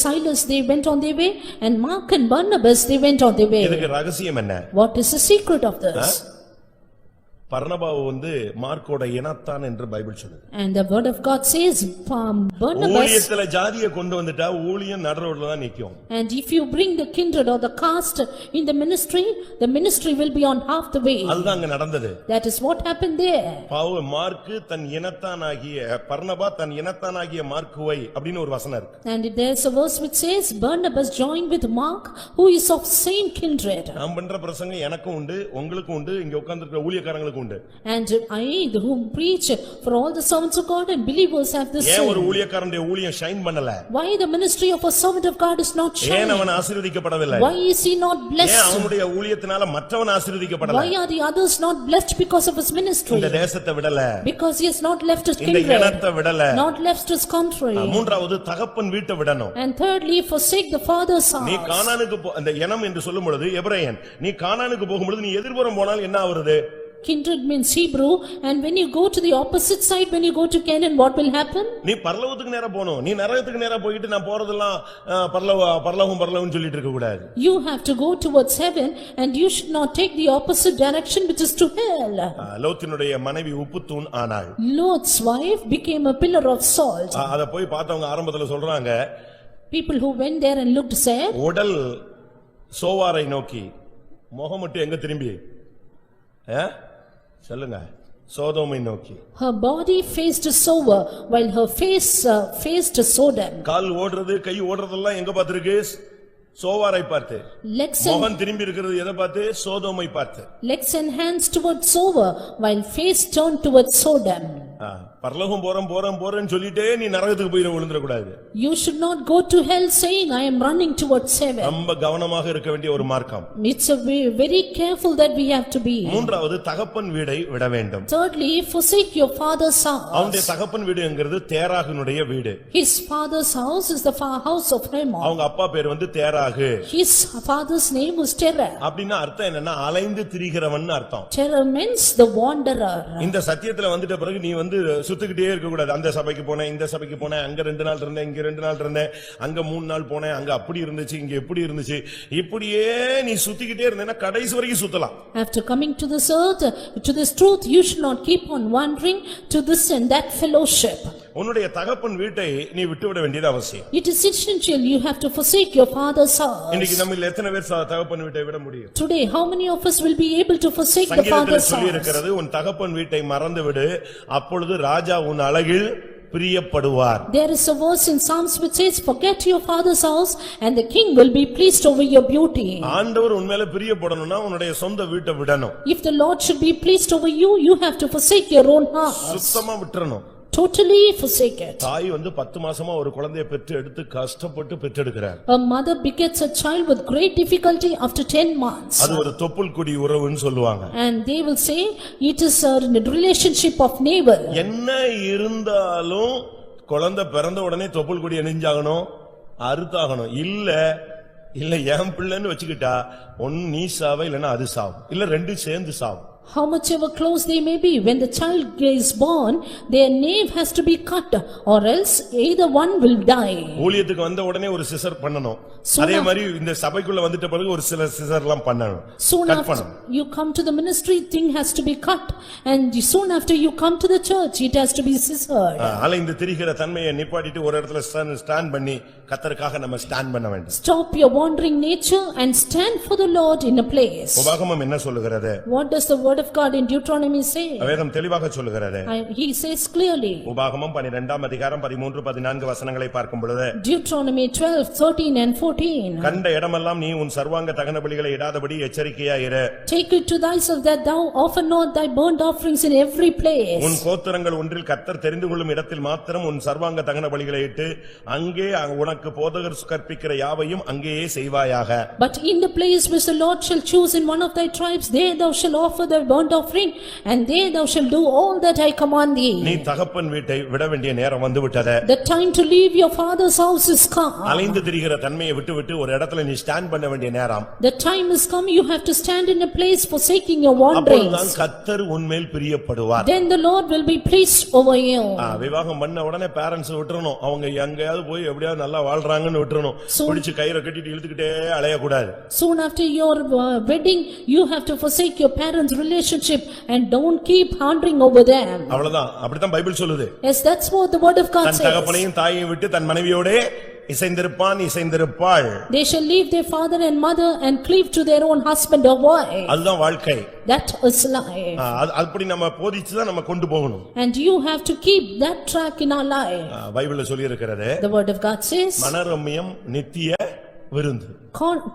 Silas they went on their way and Mark and Barnabas they went on their way. இதுக்கு ரகசியம் என்ன? What is the secret of this? பர்னபாவு வந்து மார்க்கோட இனத்தான் என்று பைபிள் சொல்லுது. And the word of God says Barnabas. ஊழியத்துல ஜாதியை கொண்டு வந்துட்டா ஊழியம் நடுரோட்ல தான் நிக்கும். And if you bring the kindred or the caste in the ministry will be on half the way. அதுதான் அங்க நடந்தது. That is what happened there. Mark தன் இனத்தானாகிய பர்னபா தன் இனத்தானாகிய மார்க்குவை அப்படினு ஒரு வசனம் இருக்கு. And there's a verse which says Barnabas joined with Mark who is of same kindred. நாம் பண்ற பிரசங்கம் எனக்கும் உண்டு உங்களுக்கும் உண்டு இங்க உட்கார்ந்திருக்கிற ஊழியக்காரங்களுக்கு உண்டு. And I who preach for all the servants of God and believers have this. ஏன் ஒரு ஊழியக்காரனுடைய ஊழியம் ஷைன் பண்ணல? Why the ministry of a servant of God is not shining? ஏன் அவன் ஆசீர்வதிக்கப்படவில்லை? Why is he not blessed? ஏன் அவனுடைய ஊழியத்தினால மற்றவன் ஆசீர்வதிக்கப்படல? Why are the others not blessed because of his ministry? இந்த தேசத்தை விடல. Because he has not left his இந்த kindred. இனத்தை விடல. Not left his country. மூன்றாவது தகப்பன் வீட்டை விடணும். And thirdly forsake the father's house. நீ கானானுக்கு அந்த இனம் என்று சொல்லும் பொழுது எபிரேயன் நீ கானானுக்கு போகும்போது நீ எதிர்புறம் போனால் என்ன ஆகுறது? Kindred means Hebrew, and when you go to the opposite side, when you go to Canaan, what will happen? நீ பரலோகத்துக்கு நேரா போணும். நீ நரகத்துக்கு நேரா போயிட்டு நான் போறதெல்லாம் பரலோகம் சொல்லிட்டு இருக்க கூடாது. You have to go towards heaven and you should not take the opposite direction which is to hell. லோத்தினுடைய மனைவி உப்புத்தூண் ஆனாள். Lot's wife became a pillar of salt. அத போய் பார்த்தவங்க ஆரம்பத்துல சொல்றாங்க. People who went there and looked said, உடல் சோவாரை நோக்கி முகம் மட்டும் எங்க திரும்பி சொல்லுங்க சோதோமை நோக்கி. Her body faced Sodom, while her face faced Sodom. கால் ஓடுறது கை ஓடுறதெல்லாம் எங்க பார்த்திருக்கு? சோவாரை பார்த்து. முகம் திரும்பி இருக்கிறது எதை பார்த்து? சோதோமை பார்த்து. Legs and hands towards Sodom, while face turned towards Sodom. பரலோகம் போறேன்னு சொல்லிட்டே நீ நரகத்துக்கு போய் விழுந்துற கூடாது. You should not go to hell saying I am running towards heaven. ரொம்ப கவனமாக இருக்க வேண்டிய ஒரு மார்க்கம். It's a very careful that we have to be. மூன்றாவது தகப்பன் வீடை விட வேண்டும். Thirdly, forsake your father's house. அவனுடைய தகப்பன் வீடுங்கிறது தேராகினுடைய வீடு. His father's house is the house of Hamor. அவங்க அப்பா பேர் வந்து தேராகு. His father's name was Terah. அப்படினா அர்த்தம் என்னன்னா அலைந்து திரிகிறவன் அர்த்தம். Terah means the wanderer. இந்த சத்தியத்துல வந்துட்ட பிறகு நீ வந்து சுத்திக்கிட்டே இருக்க கூடாது. அந்த சபைக்கு போனேன், இந்த சபைக்கு போனேன், அங்க 2 நாள் இருந்தேன், இங்க 2 நாள் இருந்தேன், அங்க 3 நாள் போனேன், அங்க அப்படி இருந்துச்சு, இங்க எப்படி இருந்துச்சு, இப்படியே நீ சுத்திக்கிட்டே இருந்தேன்னா கடைசி வரைக்கும் சுத்தலாம். After coming to this earth, to this truth, you should not keep on wandering to this and that fellowship. உன்னுடைய தகப்பன் வீட்டை நீ விட்டுவிட வேண்டியது அவசியம். It is essential you have to forsake your father's house. இன்னைக்கு நம்மில் எத்தனை பேர் தகப்பன் வீட்டை விட முடியும்? Today, how many of us will be able to forsake the father's சொல்லி house? இருக்கிறது உன் தகப்பன் வீட்டை மறந்து விடு, அப்பொழுது ராஜா உன் அழகில் பிரியப்படுவார். There is a verse in Psalms which says, forget your father's house and the king will be pleased over your beauty. ஆண்டவர் உன்மேல பிரியப்படணும்னா உன்னுடைய சொந்த வீட்டை விடணும். If the Lord should be pleased over you, you have to forsake your own house. சுத்தமா விட்டுறணும். Totally forsake it. தாய் வந்து 10 மாசமா ஒரு குழந்தையை பெற்று எடுத்து கஷ்டப்பட்டு பெற்றெடுக்கிறார். A mother begets a child with great difficulty after 10 months. அது ஒரு தொப்புள் கொடி உறவுன்னு சொல்லுவாங்க. And they will say it is a relationship of neighbor. என்ன இருந்தாலும் குழந்தை பிறந்த உடனே தொப்புள் கொடி நெஞ்சாகணும், அறுத்தாகணும். இல்ல என் பிள்ளைன்னு வச்சுக்கிட்டா ஒன்னு நீ சாவ இல்லன்னா அது சாவும், இல்ல ரெண்டும் சேர்ந்து சாவும். How much ever close they may be, when the child is born, their nape has to be cut, or else either one will die. ஊழியத்துக்கு வந்த உடனே ஒரு சிசர் பண்ணணும். அதே மாதிரி இந்த சபைக்குள்ள வந்துட்ட பிறகு ஒரு சில சிசர்லாம் பண்ணணும். Soon after you come to the ministry, thing has to be cut, and soon after you come to the church, it has to be scissored. அலைந்து திரிகிற தன்மையை நிப்பாட்டிட்டு ஒரு இடத்துல ஸ்டாண்ட் பண்ணி கர்த்தருக்காக நம்ம ஸ்டாண்ட் பண்ண வேண்டும். Stop your wandering nature and stand for the Lord in a place. உபாகமம் என்ன சொல்லுகிறது? What does the word of God in Deuteronomy say? வேதம் தெளிவாக சொல்லுகிறது. He says clearly. உபாகமம் 12ஆம் அதிகாரம் 13 14 வசனங்களை பார்க்கும் பொழுது Deuteronomy 12, 13 and 14. கண்ட இடமெல்லாம் நீ உன் சர்வாங்க தகன பலிகளை இடாதபடி எச்சரிக்கையாயிரு. Take it to thyself that thou offer not thy burnt offerings in every place. உன் கோத்திரங்கள் ஒன்றில் கர்த்தர் தெரிந்து கொள்ளும் இடத்தில் மாத்திரம் உன் சர்வாங்க தகன பலிகளை இட்டு அங்கே உனக்கு போதகர் கற்பிக்கிற யாவையும் அங்கேயே செய்வாயாக. But in the place which the Lord shall choose in one of thy tribes, there thou shalt offer thy burnt offering, and there thou shalt do all that I command thee. நீ தகப்பன் வீட்டை விட வேண்டிய நேரம் வந்து விட்டது. The time to leave your father's house is come. அலைந்து திரிகிற தன்மையை விட்டு ஒரு இடத்துல நீ ஸ்டாண்ட் பண்ண வேண்டிய நேரம். The time is come, you have to stand in a place forsaking your wanderings. அப்பொழுதுதான் கர்த்தர் உன்மேல் பிரியப்படுவார். Then the Lord will be pleased over you. விவாகம் பண்ண உடனே பேரண்ட்ஸ் விட்டுறணும். அவங்க எங்கயாவது போய் எப்படியாவது நல்லா வாழ்றாங்கன்னு விட்டுறணும். பிடிச்சு கயிறை கட்டிட்டு இழுத்துக்கிட்டே அலைய கூடாது. Soon after your wedding, you have to forsake your parents' relationship and don't keep wandering over them. அவ்வளவுதான். அப்படிதான் பைபிள் சொல்லுது. Yes, that's what the word of God says. தன் தகப்பனையும் தாயையும் விட்டு தன் மனைவியோடே இசைந்திருப்பாள். They shall leave their father and mother and cleave to their own husband or wife. அதுதான் வாழ்க்கை. That is life. அப்படி நம்ம போதிச்சு தான் நம்ம கொண்டு போகணும். And you have to keep that track in our life. பைபிள்ல சொல்லி இருக்கிறது. The word of God says, மனரம்யம் நித்திய விருந்து.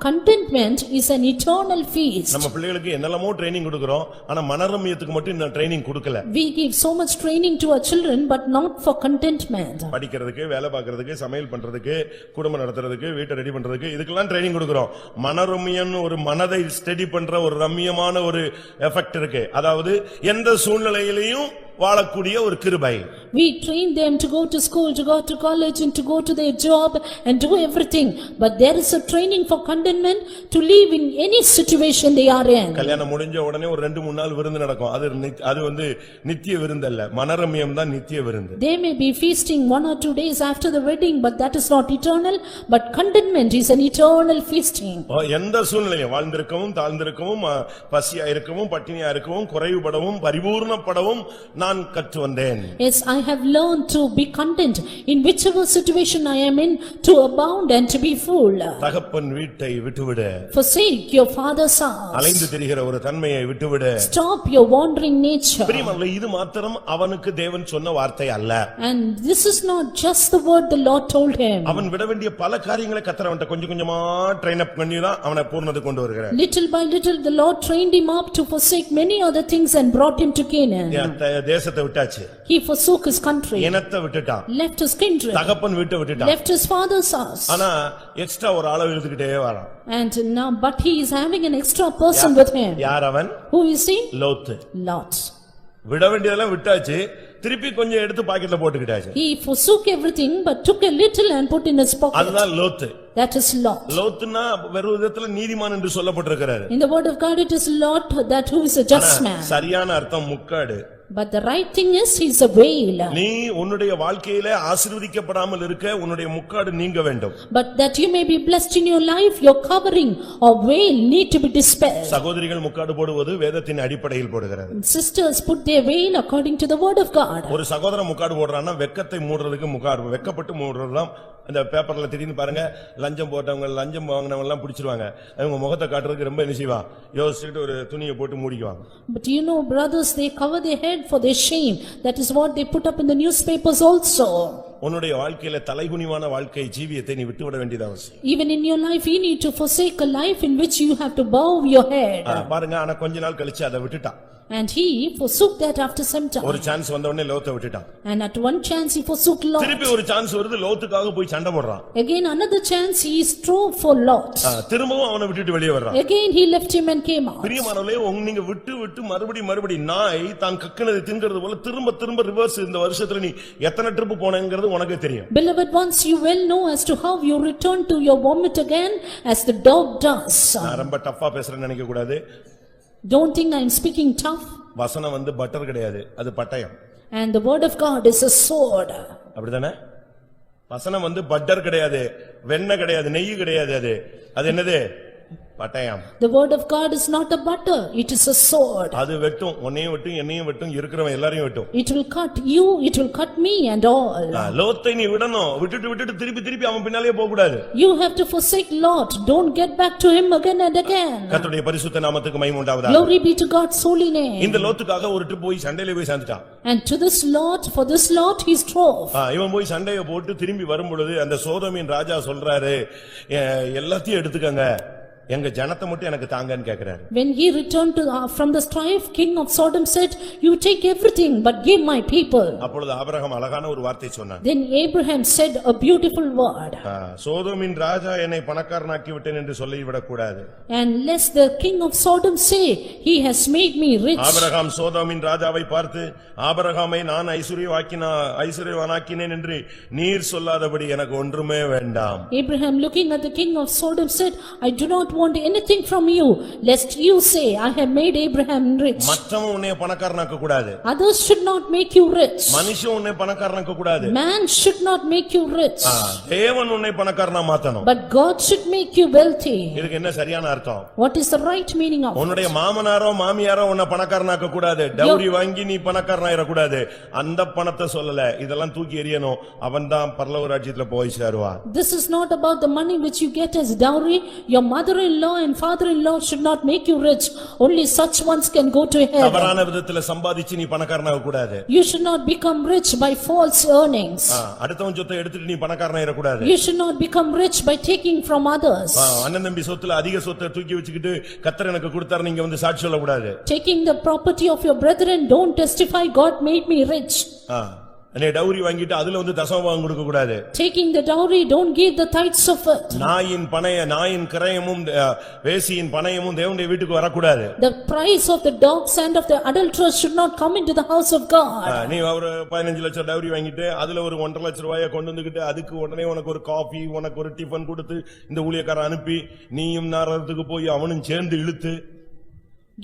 Contentment is an eternal feast. நம்ம பிள்ளைகளுக்கு என்னெல்லாமோ ட்ரெய்னிங் கொடுக்கிறோம், ஆனா மனரம்யத்துக்கு மட்டும் இன்னும் ட்ரெய்னிங் கொடுக்கல. We give so much training to our children but not for contentment. படிக்கிறதுக்கு, வேலை பார்க்கிறதுக்கு, சமையல் பண்றதுக்கு, குடும்பம் நடத்துறதுக்கு, வீட்டை ரெடி பண்றதுக்கு இதுக்கெல்லாம் ட்ரெய்னிங் கொடுக்கிறோம். மனரம்யம் ஒரு மனதை ஸ்டடி பண்ற ஒரு ரம்மியமான ஒரு எஃபெக்ட் இருக்கு. அதாவது எந்த சூழ்நிலையிலையும் வாழக்கூடிய ஒரு கிருபை. We train them to go to school, to go to college and to go to their job and do everything, but there is a training for contentment to live in any situation they are in. கல்யாணம் முடிஞ்ச உடனே ஒரு 2-3 நாள் விருந்து நடக்கும். அது வந்து நித்திய விருந்து அல்ல. மனரம்யம் தான் நித்திய விருந்து. They may be feasting 1 or 2 days after the wedding, but that is not eternal, but contentment is an eternal feasting. எந்த சூழ்நிலையும் வாழ்ந்திருக்கவும் தாழ்ந்திருக்கவும் பசியா இருக்கவும் பட்டினியா இருக்கவும் குறைவுபடவும் பரிபூர்ணப்படவும் நான் கற்று வந்தேன். Yes, I I have learned to be content in whichever situation I am in, to abound and to be full. தகப்பன் வீட்டை விட்டுவிடு. Forsake your father's house. அலைந்து திரிகிற ஒரு தன்மையை விட்டுவிடு. Stop your wandering nature. பிரியமானவர்களே, இது மாத்திரம் அவனுக்கு தேவன் சொன்ன வார்த்தை அல்ல. And this is not just the word the Lord told him. அவன் விட வேண்டிய பல காரியங்களை கர்த்தர் அவன்கிட்ட கொஞ்சம் கொஞ்சமா ட்ரெயின் அப் பண்ணி தான் அவனை பூர்ணத்துக்கு கொண்டு வருகிறார். Little by little the Lord trained him up to forsake many other things and brought him to Canaan. தேசத்தை விட்டாச்சு. He forsook his country. இனத்தை விட்டுட்டான். Left his kindred. தகப்பன் வீட்டை விட்டுட்டான். Left his father's house. ஆனா எக்ஸ்ட்ரா ஒரு ஆளை இழுத்துக்கிட்டே வரான். And now but he is having an extra person with him. யார் அவன்? Who is he? Lot. Lot. விட வேண்டியதெல்லாம் விட்டாச்சு, திருப்பி கொஞ்சம் எடுத்து பாக்கெட்ல போட்டுக்கிட்டாச்சு. He forsook everything but took a little and put in his pocket. அதுதான் லோத்து. That is Lot. லோத்துனா வேறு விதத்துல நீதிமான் என்று சொல்லப்பட்டிருக்கிறார். In the word of God it is Lot that who is a just man. சரியான அர்த்தம் முக்காடு. But the right thing is he is a veil. நீ உன்னுடைய வாழ்க்கையில ஆசீர்வதிக்கப்படாமல் இருக்க உன்னுடைய முக்காடு நீங்க வேண்டும். But that you may be blessed in your life, your covering or veil need to be dispelled. சகோதரிகள் முக்காடு போடுவது வேதத்தின் அடிப்படையில் போடுகிறது. Sisters put their veil according to the word of God. ஒரு சகோதரன் முக்காடு போடுறான்னா வெக்கத்தை மூடுறதுக்கு முக்காடு, வெக்கப்பட்டு மூடுறதுதான். அந்த பேப்பர்ல திடீர்னு பாருங்க, லஞ்சம் போட்டவங்க லஞ்சம் வாங்கினவங்க எல்லாம் பிடிச்சிருவாங்க. அவங்க முகத்தை காட்டுறதுக்கு ரொம்ப என்ன செய்வா, யோசிச்சுட்டு ஒரு துணியை போட்டு மூடிக்குவாங்க. But you know brothers, they cover their head for their shame. That is what they put up in the newspapers also. உன்னுடைய வாழ்க்கையில தலைகுனிவான வாழ்க்கை ஜீவியத்தை நீ விட்டுவிட வேண்டியது அவசியம். Even in your life you need to forsake a life in which you have to bow your head. பாருங்க, ஆனா கொஞ்ச நாள் கழிச்சு அதை விட்டுட்டான். And he forsook that after some time. ஒரு சான்ஸ் வந்த உடனே லோத்தை விட்டுட்டான். And at one chance he forsook Lot. திருப்பி ஒரு சான்ஸ் வருது, லோத்துக்காக போய் சண்டை போடுறான். Again another chance he strove for Lot. திரும்பவும் அவனை விட்டுட்டு வெளியே வர்றான். Again he left him and came out. பிரியமானவர்களே, நீங்க விட்டு விட்டு மறுபடி நாய் தான் கக்கினதை தின்கிறது போல திரும்ப திரும்ப ரிவர்ஸ். இந்த வருஷத்துல நீ எத்தனை ட்ரிப் போனேங்கிறது உனக்கு தெரியும். Beloved, once you well know as to how you return to your vomit again as the dog does. நான் ரொம்ப டஃப்பா பேசுறேன்னு நினைக்க கூடாது. Don't think I am speaking tough. வசனம் வந்து பட்டர் கிடையாது, அது பட்டயம். And the word of God is a sword. அப்படிதானே? வசனம் வந்து பட்டர் கிடையாது, வெண்ணெய் கிடையாது, நெய் கிடையாது. அது என்னது? பட்டயம். The word of God is not a butter, it is a sword. அது வெட்டும், உன்னையும் வெட்டும், என்னையும் வெட்டும், இருக்கிறவன் எல்லாரையும் வெட்டும். It will cut you, it will cut me and all. லோத்தை நீ விடணும், விட்டுட்டு திருப்பி அவன் பின்னாலே போக கூடாது. You have to forsake Lot, don't get back to him again and again. கர்த்தருடைய பரிசுத்த நாமத்துக்கு மகிமை உண்டாவதாக. Glory be to God's holy name. இந்த லோத்துக்காக ஒரு ட்ரிப் போய் சண்டையில போய் சேர்ந்துட்டான். And to this Lot, for this Lot he strove. இவன் போய் சண்டையை போட்டு திரும்பி வரும்பொழுது அந்த சோதோமின் ராஜா சொல்றாரு, எல்லாத்தையும் எடுத்துக்கங்க, எங்க ஜனத்தை மட்டும் எனக்கு தாங்கன்னு கேக்குறாரு. When he returned from the strife, king of Sodom said, you take everything but give my people. அப்பொழுது ஆபிரகாம் அழகான ஒரு வார்த்தை சொன்னான். Then Abraham said a beautiful word. சோதோமின் ராஜா என்னை பணக்காரனாக்கி விட்டேன் என்று சொல்லிவிடக் கூடாது. And lest the king of Sodom say, he has made me rich. Abraham சோதோமின் ராஜாவை பார்த்து, ஆபிரகாமை நான் ஐசுரியவானாக்கினேன் என்று நீர் சொல்லாதபடி எனக்கு ஒன்றுமே வேண்டாம். Abraham looking at the king of Sodom said, I do not want anything from you, lest you say, I have made Abraham rich. மற்றவன் உன்னை பணக்காரனாக்க கூடாது. Others should not make you rich. மனுஷன் உன்னை பணக்காரனாக்க கூடாது. Man should not make you rich. தேவன் உன்னை பணக்காரனா மாத்தணும். But God should make you wealthy. இதுக்கு என்ன சரியான அர்த்தம்? What is the right meaning of it? உன்னுடைய மாமனாரோ மாமியாரோ உன்னை பணக்காரனாக்க கூடாது. டவுரி வாங்கி நீ பணக்காரனாயிர கூடாது. அந்த பணத்தை சொல்லல, இதெல்லாம் தூக்கி எறியணும், அவன்தான் பரலோக ராஜ்யத்துல போய் சேருவான். This is not about the money which you get as dowry. Your mother-in-law and father-in-law should not make you rich. Only such ones can go to heaven. தவறான விதத்துல சம்பாதிச்சு நீ பணக்காரனாக கூடாது. You should not become rich by false earnings. அடுத்தவன் சொத்தை எடுத்துட்டு நீ பணக்காரனாயிர கூடாது. You should not become rich by taking from others. அண்ணன் தம்பி சொத்துல அதிக சொத்தை தூக்கி வச்சுக்கிட்டு கர்த்தர் எனக்கு கொடுத்தாரு நீங்க வந்து சாட்சி சொல்ல கூடாது. Taking the property of your brethren, don't testify God made me rich. நீ டவுரி வாங்கிட்டு அதுல வந்து தசமபாகம் கொடுக்க கூடாது. Taking the dowry, don't give the tithes of it. நாயின் கிரயமும் வேசியின் பணயமும் தேவனுடைய வீட்டுக்கு வரக்கூடாது. The price of the dogs and of the adulterers should not come into the house of God. நீ ஒரு 15 லட்சம் டவுரி வாங்கிட்டு அதுல ஒரு 1.5 லட்சம் ரூபாயை கொண்டு வந்துகிட்டு அதுக்கு உடனே உனக்கு ஒரு காபி உனக்கு ஒரு டிபன் கொடுத்து இந்த ஊழியக்காரன் அனுப்பி நீயும் நாரத்துக்கு போய் அவனும் சேர்ந்து இழுத்து.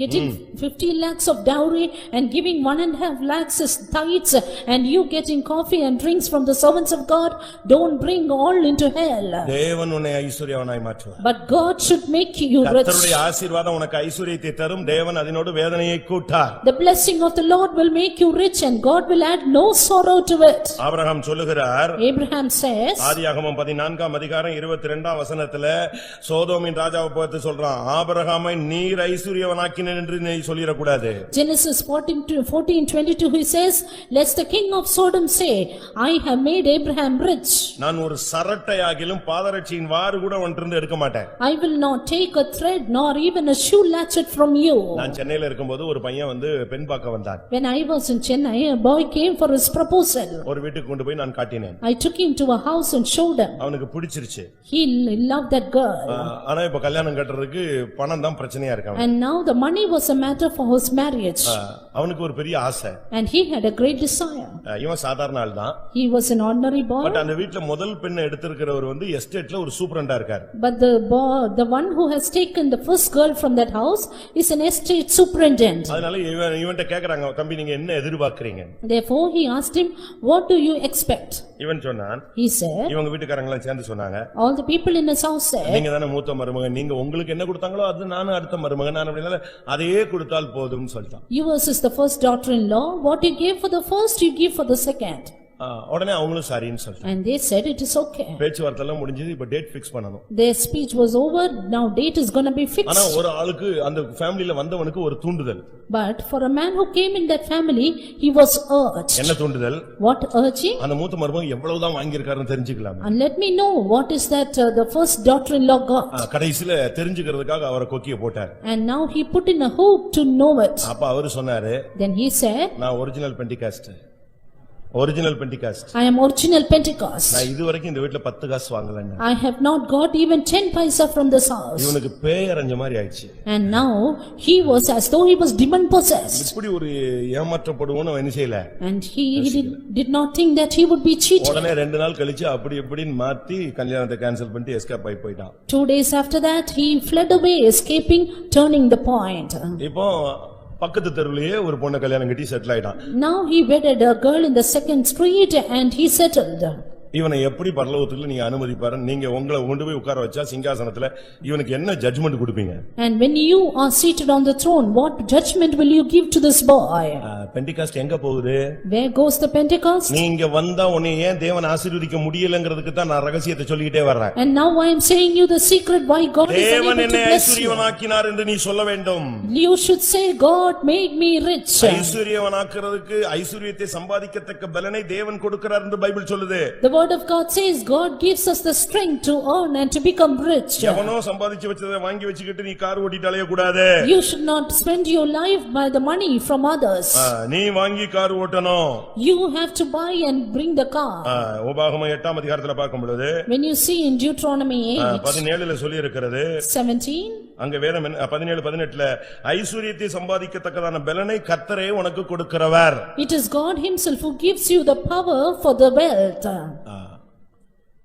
getting 50 lakhs of dowry and giving 1.5 lakhs as tithes, and you getting coffee and drinks from the servants of God, don't bring all into hell. தேவன் உன்னை ஐஸ்வரியவனாய் மாற்றுவார். But God should make you rich. கர்த்தருடைய ஆசீர்வாதம் உனக்கு ஐஸ்வரியத்தை தரும். தேவன் அதனோடு வேதனையை கூட்டார். The blessing of the Lord will make you rich, and God will add no sorrow to it. Abraham சொல்லுகிறார், Abraham says, ஆதியாகமம் 14 அதிகாரம் 22 வசனத்துல சோதோமின் ராஜாவை பார்த்து சொல்றான், ஆபிரகாமை நீர் ஐஸ்வரியவனாக்கினீர் என்று நீ சொல்லிடக்கூடாது. Genesis 14:22 he says, lest the king of Sodom say, I have made Abraham rich. நான் ஒரு சரட்டையாகிலும் பாதரட்சியின் வாறு கூட ஒன்றிருந்து எடுக்க மாட்டேன். I will not take a thread nor even a shoe latchet from you. நான் சென்னையில இருக்கும்போது ஒரு பையன் வந்து பெண் பார்க்க வந்தான். When I was in Chennai, a boy came for his proposal. ஒரு வீட்டுக்கு கொண்டு போய் நான் காட்டினேன். I took him to a house and showed him. அவனுக்கு பிடிச்சிருச்சு. He loved that girl. ஆனா இப்ப கல்யாணம் கட்டுறதுக்கு பணம் தான் பிரச்சனையா இருக்கு. And now the money was a matter for his marriage. அவனுக்கு ஒரு பெரிய ஆசை. And he had a great desire. இவன் சாதாரண ஆள் தான். He was an ordinary boy. But அந்த வீட்ல முதல் பெண்ணை எடுத்திருக்கிறவர் வந்து எஸ்டேட்ல ஒரு சூப்பரண்டா இருக்கார். But the one who has taken the first girl from that house is an estate superintendent. அதனால இவன்ட்ட கேக்குறாங்க, தம்பி நீங்க என்ன எதிர்பார்க்கறீங்க? Therefore he asked him, what do you expect? இவன் சொன்னான், He said, இவங்க வீட்டுக்காரங்க எல்லாம் சேர்ந்து சொன்னாங்க, all the people in his house said, நீங்க தான மூத்த மருமகன், நீங்க உங்களுக்கு என்ன கொடுத்தாங்களோ அது நானும் அடுத்த மருமகன், நான் அப்படினால அதையே கொடுத்தால் போதும்னு சொல்லிட்டான். yours is the first daughter-in-law, what you gave for the first you give for the second. உடனே அவங்களும் சரின்னு சொல்லிட்டாங்க. And they said it is okay. பேச்சுவார்த்தை எல்லாம் முடிஞ்சது, இப்ப டேட் ஃபிக்ஸ் பண்ணனும். Their speech was over, now date is going to be fixed. ஆனா ஒரு ஆளுக்கு அந்த ஃபேமிலில வந்தவனுக்கு ஒரு தூண்டுதல். But for a man who came in that family, he was urged. என்ன தூண்டுதல்? What urging? அந்த மூத்த மருமகன் எவ்வளவு தான் வாங்கி இருக்காருன்னு தெரிஞ்சுக்கலாம். And let me know what is that the first daughter-in-law got. கடைசில தெரிஞ்சுக்கிறதுக்காக அவரை கொக்கிய போட்டார். And now he put in a hoop to know it. அப்ப அவரு சொன்னாரு, Then he said, நான் original Pentecost. I am original Pentecost. நான் இதுவரைக்கும் இந்த வீட்ல 10 காசு வாங்கலன்னு. I have not got even 10 paisa from this house. இவனுக்கு பேய் அறைஞ்ச மாதிரி ஆயிடுச்சு. And now he was as though he was demon possessed. இப்படி ஒரு ஏமாற்றப்படுவோன்னு அவன் என்ன செய்யல. And he did not think that he would be cheated. உடனே 2 நாள் கழிச்சு அப்படி இப்படின்னு மாத்தி கல்யாணத்தை கேன்சல் பண்ணிட்டு எஸ்கேப் ஆகி போயிட்டான். 2 days after that he fled away, escaping, turning the point. இப்போ பக்கத்து தெருவிலேயே ஒரு பொண்ணு கல்யாணம் கட்டி செட்டில் ஆயிட்டான். Now he wedded a girl in the second street and he settled. இவனை எப்படி பரலோகத்துல நீங்க அனுமதிப்பாரு? நீங்க உங்களை கொண்டு போய் உட்கார வச்சா சிங்காசனத்துல இவனுக்கு என்ன ஜட்ஜ்மென்ட் கொடுப்பீங்க? And when you are seated on the throne, what judgment will you give to this boy? Pentecost எங்க போகுது? Where goes the Pentecost? நீங்க வந்தா உன்னை ஏன் தேவன் ஆசீர்வதிக்க முடியலங்கிறதுக்கு தான் நான் ரகசியத்தை சொல்லிட்டே வர்றேன். And now I am saying you the secret why God is தேவன் unable to என்னை bless you. ஐஸ்வரியவனாக்கினார் என்று நீ சொல்ல வேண்டும். You should say God made me rich. ஐஸ்வரியவனாக்குறதுக்கு ஐஸ்வரியத்தை சம்பாதிக்கத்தக்க பலனை தேவன் கொடுக்கிறார் என்று பைபிள் சொல்லுது. The word of God says God gives us the strength to earn and to become rich. எவனோ சம்பாதிச்சு வச்சதை வாங்கி வச்சிட்டு நீ கார் ஓட்டிட்டாலே கூடாது. You should not spend your life by the money from others. நீ வாங்கி கார் ஓட்டணும். You have to buy and bring the car. உபாகமம் 8ஆம் அதிகாரத்துல பார்க்கும் பொழுது, When you see in Deuteronomy 17ல சொல்லி இருக்கிறது, 17 அங்க வேதம் 17-18ல ஐஸ்வரியத்தை சம்பாதிக்கத்தக்கதான பலனை கர்த்தரே உனக்கு கொடுக்கிறவர். It is God himself who gives you the power for the wealth.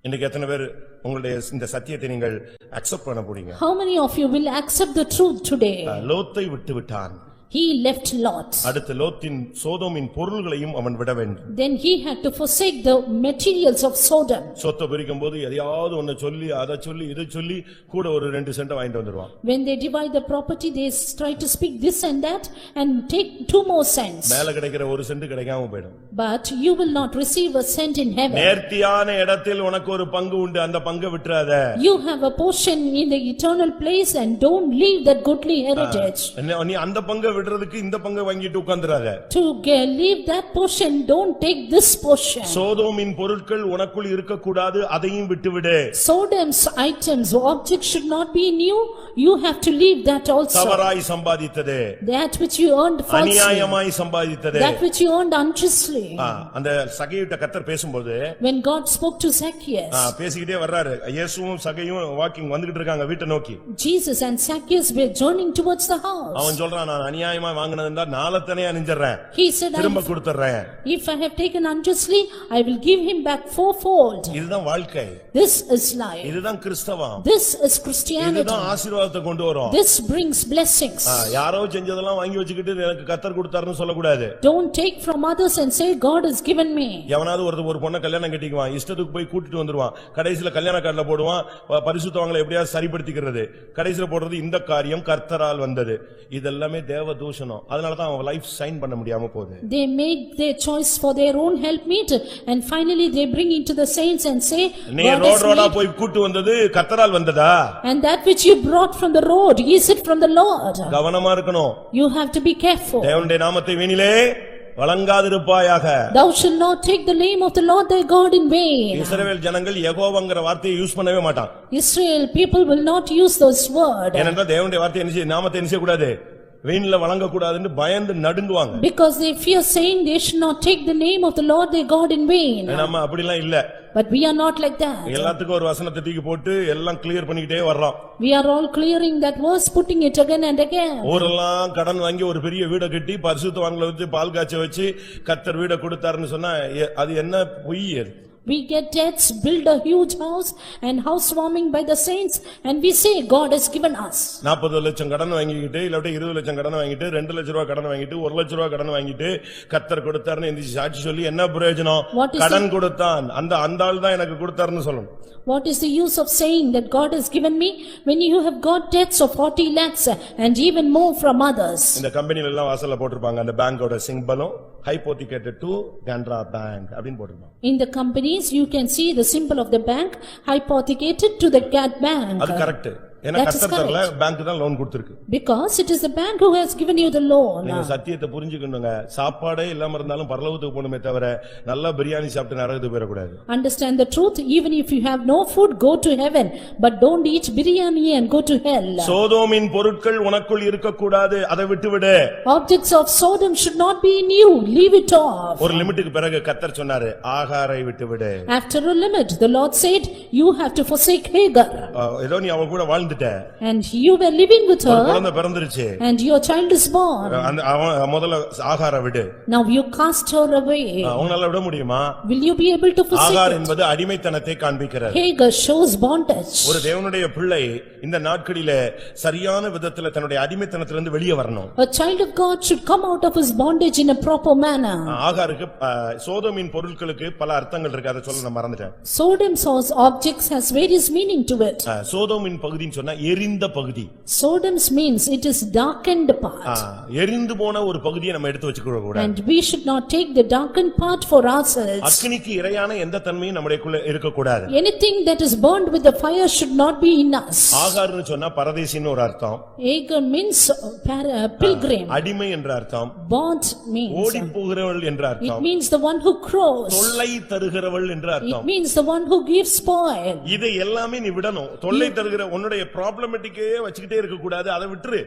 இன்னைக்கு எத்தனை பேர் உங்களுடைய இந்த சத்தியத்தை நீங்கள் அக்செப்ட் பண்ண போறீங்க? How many of you will accept the truth today? லோத்தை விட்டு விட்டான். He left Lot. அடுத்து லோத்தின் சோதோமின் பொருள்களையும் அவன் விட வேண்டும். Then he had to forsake the materials of Sodom. சொத்தை பிரிக்கும்போது எதையாவது ஒன்னு சொல்லி அதை சொல்லி இதை சொல்லி கூட ஒரு 2 சென்ட் வாங்கிட்டு வந்துருவான். When they divide the property, they try to speak this and that and take 2 more cents. மேல கிடைக்கிற 1 சென்ட் கிடைக்காம போய்டும். But you will not receive a cent in heaven. நேர்த்தியான இடத்தில் உனக்கு ஒரு பங்கு உண்டு, அந்த பங்கை விட்டுறாத. You have a portion in the eternal place and don't leave that goodly heritage. நீ அந்த பங்கை விடுறதுக்கு இந்த பங்கை வாங்கிட்டு உட்கார்ந்துறாத. To leave that portion, don't take this portion. சோதோமின் பொருட்கள் உனக்குள் இருக்க கூடாது, அதையும் விட்டுவிடு. Sodom's items, objects should not be in you. You have to leave that also. தவறாய் சம்பாதித்தது, That which you earned falsely, அநியாயமாய் சம்பாதித்தது, that which you earned unjustly. அந்த சகையிட்ட கர்த்தர் பேசும்போது, When God spoke to Zacchaeus, பேசிக்கிட்டே வர்றாரு. இயேசுவும் சகையும் வாக்கிங் வந்துகிட்டு இருக்காங்க வீட்டை நோக்கி. Jesus and Zacchaeus were journeying towards the house. அவன் சொல்றான், நான் அநியாயமா வாங்குனதுண்டா நாலத்தனையா அணிஞ்சறேன், He said, திரும்ப கொடுத்துறேன். if I have taken unjustly, I will give him back fourfold. இதுதான் வாழ்க்கை, This is life. இதுதான் கிறிஸ்தவம், This is Christianity. இதுதான் ஆசீர்வாதம். ஆசீர்வாதத்தை கொண்டு வரும். This brings blessings. யாரோ செஞ்சதெல்லாம் வாங்கி வச்சுக்கிட்டு எனக்கு கர்த்தர் கொடுத்தாருன்னு சொல்லக்கூடாது. Don't take from others and say God has given me. எவனாவது ஒரு பொண்ணை கல்யாணம் கட்டிக்குவான், இஷ்டத்துக்கு போய் கூட்டிட்டு வந்துருவான், கடைசில கல்யாண கார்டுல போடுவான், பரிசுத்தவான்களை எப்படியா சரிப்படுத்திக்கிறது, கடைசில போடுறது இந்த காரியம் கர்த்தரால் வந்தது. இதெல்லாமே தேவ தூஷணம். அதனாலதான் அவன் லைஃப் சைன் பண்ண முடியாம போகுது. They make their choice for their own helpmeet and finally they bring into the saints and say நீ ரோடா போய் கூட்டி வந்தது கர்த்தரால் வந்ததா? And that which you brought from the road, is it from the Lord? கவனமா இருக்கணும். You have to be careful. தேவனுடைய நாமத்தை வீணிலே வழங்காதிருப்பாயாக. Thou shalt not take the name of the Lord thy God in vain. இஸ்ரவேல் ஜனங்கள் யெகோவாங்கற வார்த்தையை use பண்ணவே மாட்டான். Israel people will not use those word. ஏனென்றால் தேவனுடைய வார்த்தையை என்ன செய்ய, நாமத்தை என்ன செய்ய கூடாது, வீண்ல வழங்க கூடாதுன்னு பயந்து நடுங்குவாங்க. Because they fear saying they should not take the name of the Lord their God in vain. நம்ம அப்படிலாம் இல்ல. But we are not like that. எல்லாத்துக்கும் ஒரு வசனத்தை தூக்கி போட்டு எல்லாம் கிளியர் பண்ணிக்கிட்டே வர்றோம். We are all clearing that verse, putting it again and again. ஊரெல்லாம் கடன் வாங்கி ஒரு பெரிய வீட கட்டி பரிசுத்தவான்களை வச்சு பால் காய்ச்ச வச்சு கர்த்தர் வீட கொடுத்தாருன்னு சொன்னா அது என்ன பொய்? We get debts, build a huge house and housewarming by the saints and we say God has given us. 40 லட்சம் கடன் வாங்கிட்டு இல்லாட்டி 20 லட்சம் கடன் வாங்கிட்டு 2 லட்சம் ரூபாய் கடன் வாங்கிட்டு 1 லட்சம் ரூபாய் கடன் வாங்கிட்டு கர்த்தர் கொடுத்தாருன்னு இந்த சாட்சி சொல்லி என்ன பிரயோஜனம்? கடன் கொடுத்தான் அந்த ஆள் தான் எனக்கு கொடுத்தாருன்னு சொல்லணும். What is the use of saying that God has given me when you have got debts of 40 lakhs and even more from others? இந்த கம்பெனில எல்லாம் வாசல்ல போட்டுருப்பாங்க அந்த பேங்கோட சிம்பலும் hypothecated to Canara Bank அப்படினு போட்டுருப்பாங்க. In the companies you can see the symbol of the bank hypothecated to the Cat Bank. அது கரெக்ட். ஏன்னா கர்த்தர் தரல, பேங்க் தான் லோன் கொடுத்திருக்கு. Because it is the bank who has given you the loan. நீங்க சத்தியத்தை புரிஞ்சுக்கணுங்க. சாப்பாடே இல்லாம இருந்தாலும் பரலோகத்துக்கு போணுமே தவிர நல்ல பிரியாணி சாப்பிட்டு நரகத்துக்கு போற கூடாது. Understand the truth, even if you have no food, go to heaven, but don't eat biryani and go to hell. சோதோமின் பொருட்கள் உனக்குள் இருக்க கூடாது, அதை விட்டுவிடு. Objects of Sodom should not be in you, leave it off. ஒரு லிமிட்டுக்கு பிறகு கர்த்தர் சொன்னாரு, ஆகாரை விட்டுவிடு. After a limit, the Lord said, you have to forsake Hagar. ஏதோ நீ அவ கூட வாழ்ந்துட்ட. And you were living with her. குழந்தை பிறந்துருச்சு. And your child is born. முதல்ல ஆகாரை விடு. Now you cast her away. அவங்களால விட முடியுமா? Will you be able to forsake Hagar it? என்பது அடிமைத்தனத்தை காண்பிக்கிறது. Hagar shows bondage. ஒரு தேவனுடைய பிள்ளை இந்த நாட்களிலே சரியான விதத்துல தன்னுடைய அடிமைத்தனத்திலிருந்து வெளியே வரணும். A child of God should come out of his bondage in a proper manner. ஆகாருக்கு சோதோமின் பொருட்களுக்கு பல அர்த்தங்கள் இருக்கு, அதை சொல்ல நான் மறந்துட்டேன். Sodom's objects has various meaning to it. சோதோமின் பகுதின்னு சொன்னா எரிந்த பகுதி. Sodom's means it is darkened part. எரிந்து போன ஒரு பகுதியை நம்ம எடுத்து வச்சுக்க கூடாது. And we should not take the darkened part for ourselves. அக்கினிக்கு இரையான எந்த தன்மையும் நம்மளுக்குள்ள இருக்க கூடாது. Anything that is burned with the fire should not be in us. ஆகார்னு சொன்னா பரதேசின்னு ஒரு அர்த்தம். Hagar means pilgrim. அடிமை என்ற அர்த்தம். Bond means ஓடி போகிறவள் என்ற அர்த்தம். it means the one who crows. தொல்லை தருகிறவள் என்ற அர்த்தம். It means the one who gives spoil. இதை எல்லாமே நீ விடணும். தொல்லை தருகிற உன்னுடைய ப்ராப்ளமேட்டிக்கே வச்சுக்கிட்டே இருக்க கூடாது, அதை விட்டுரு.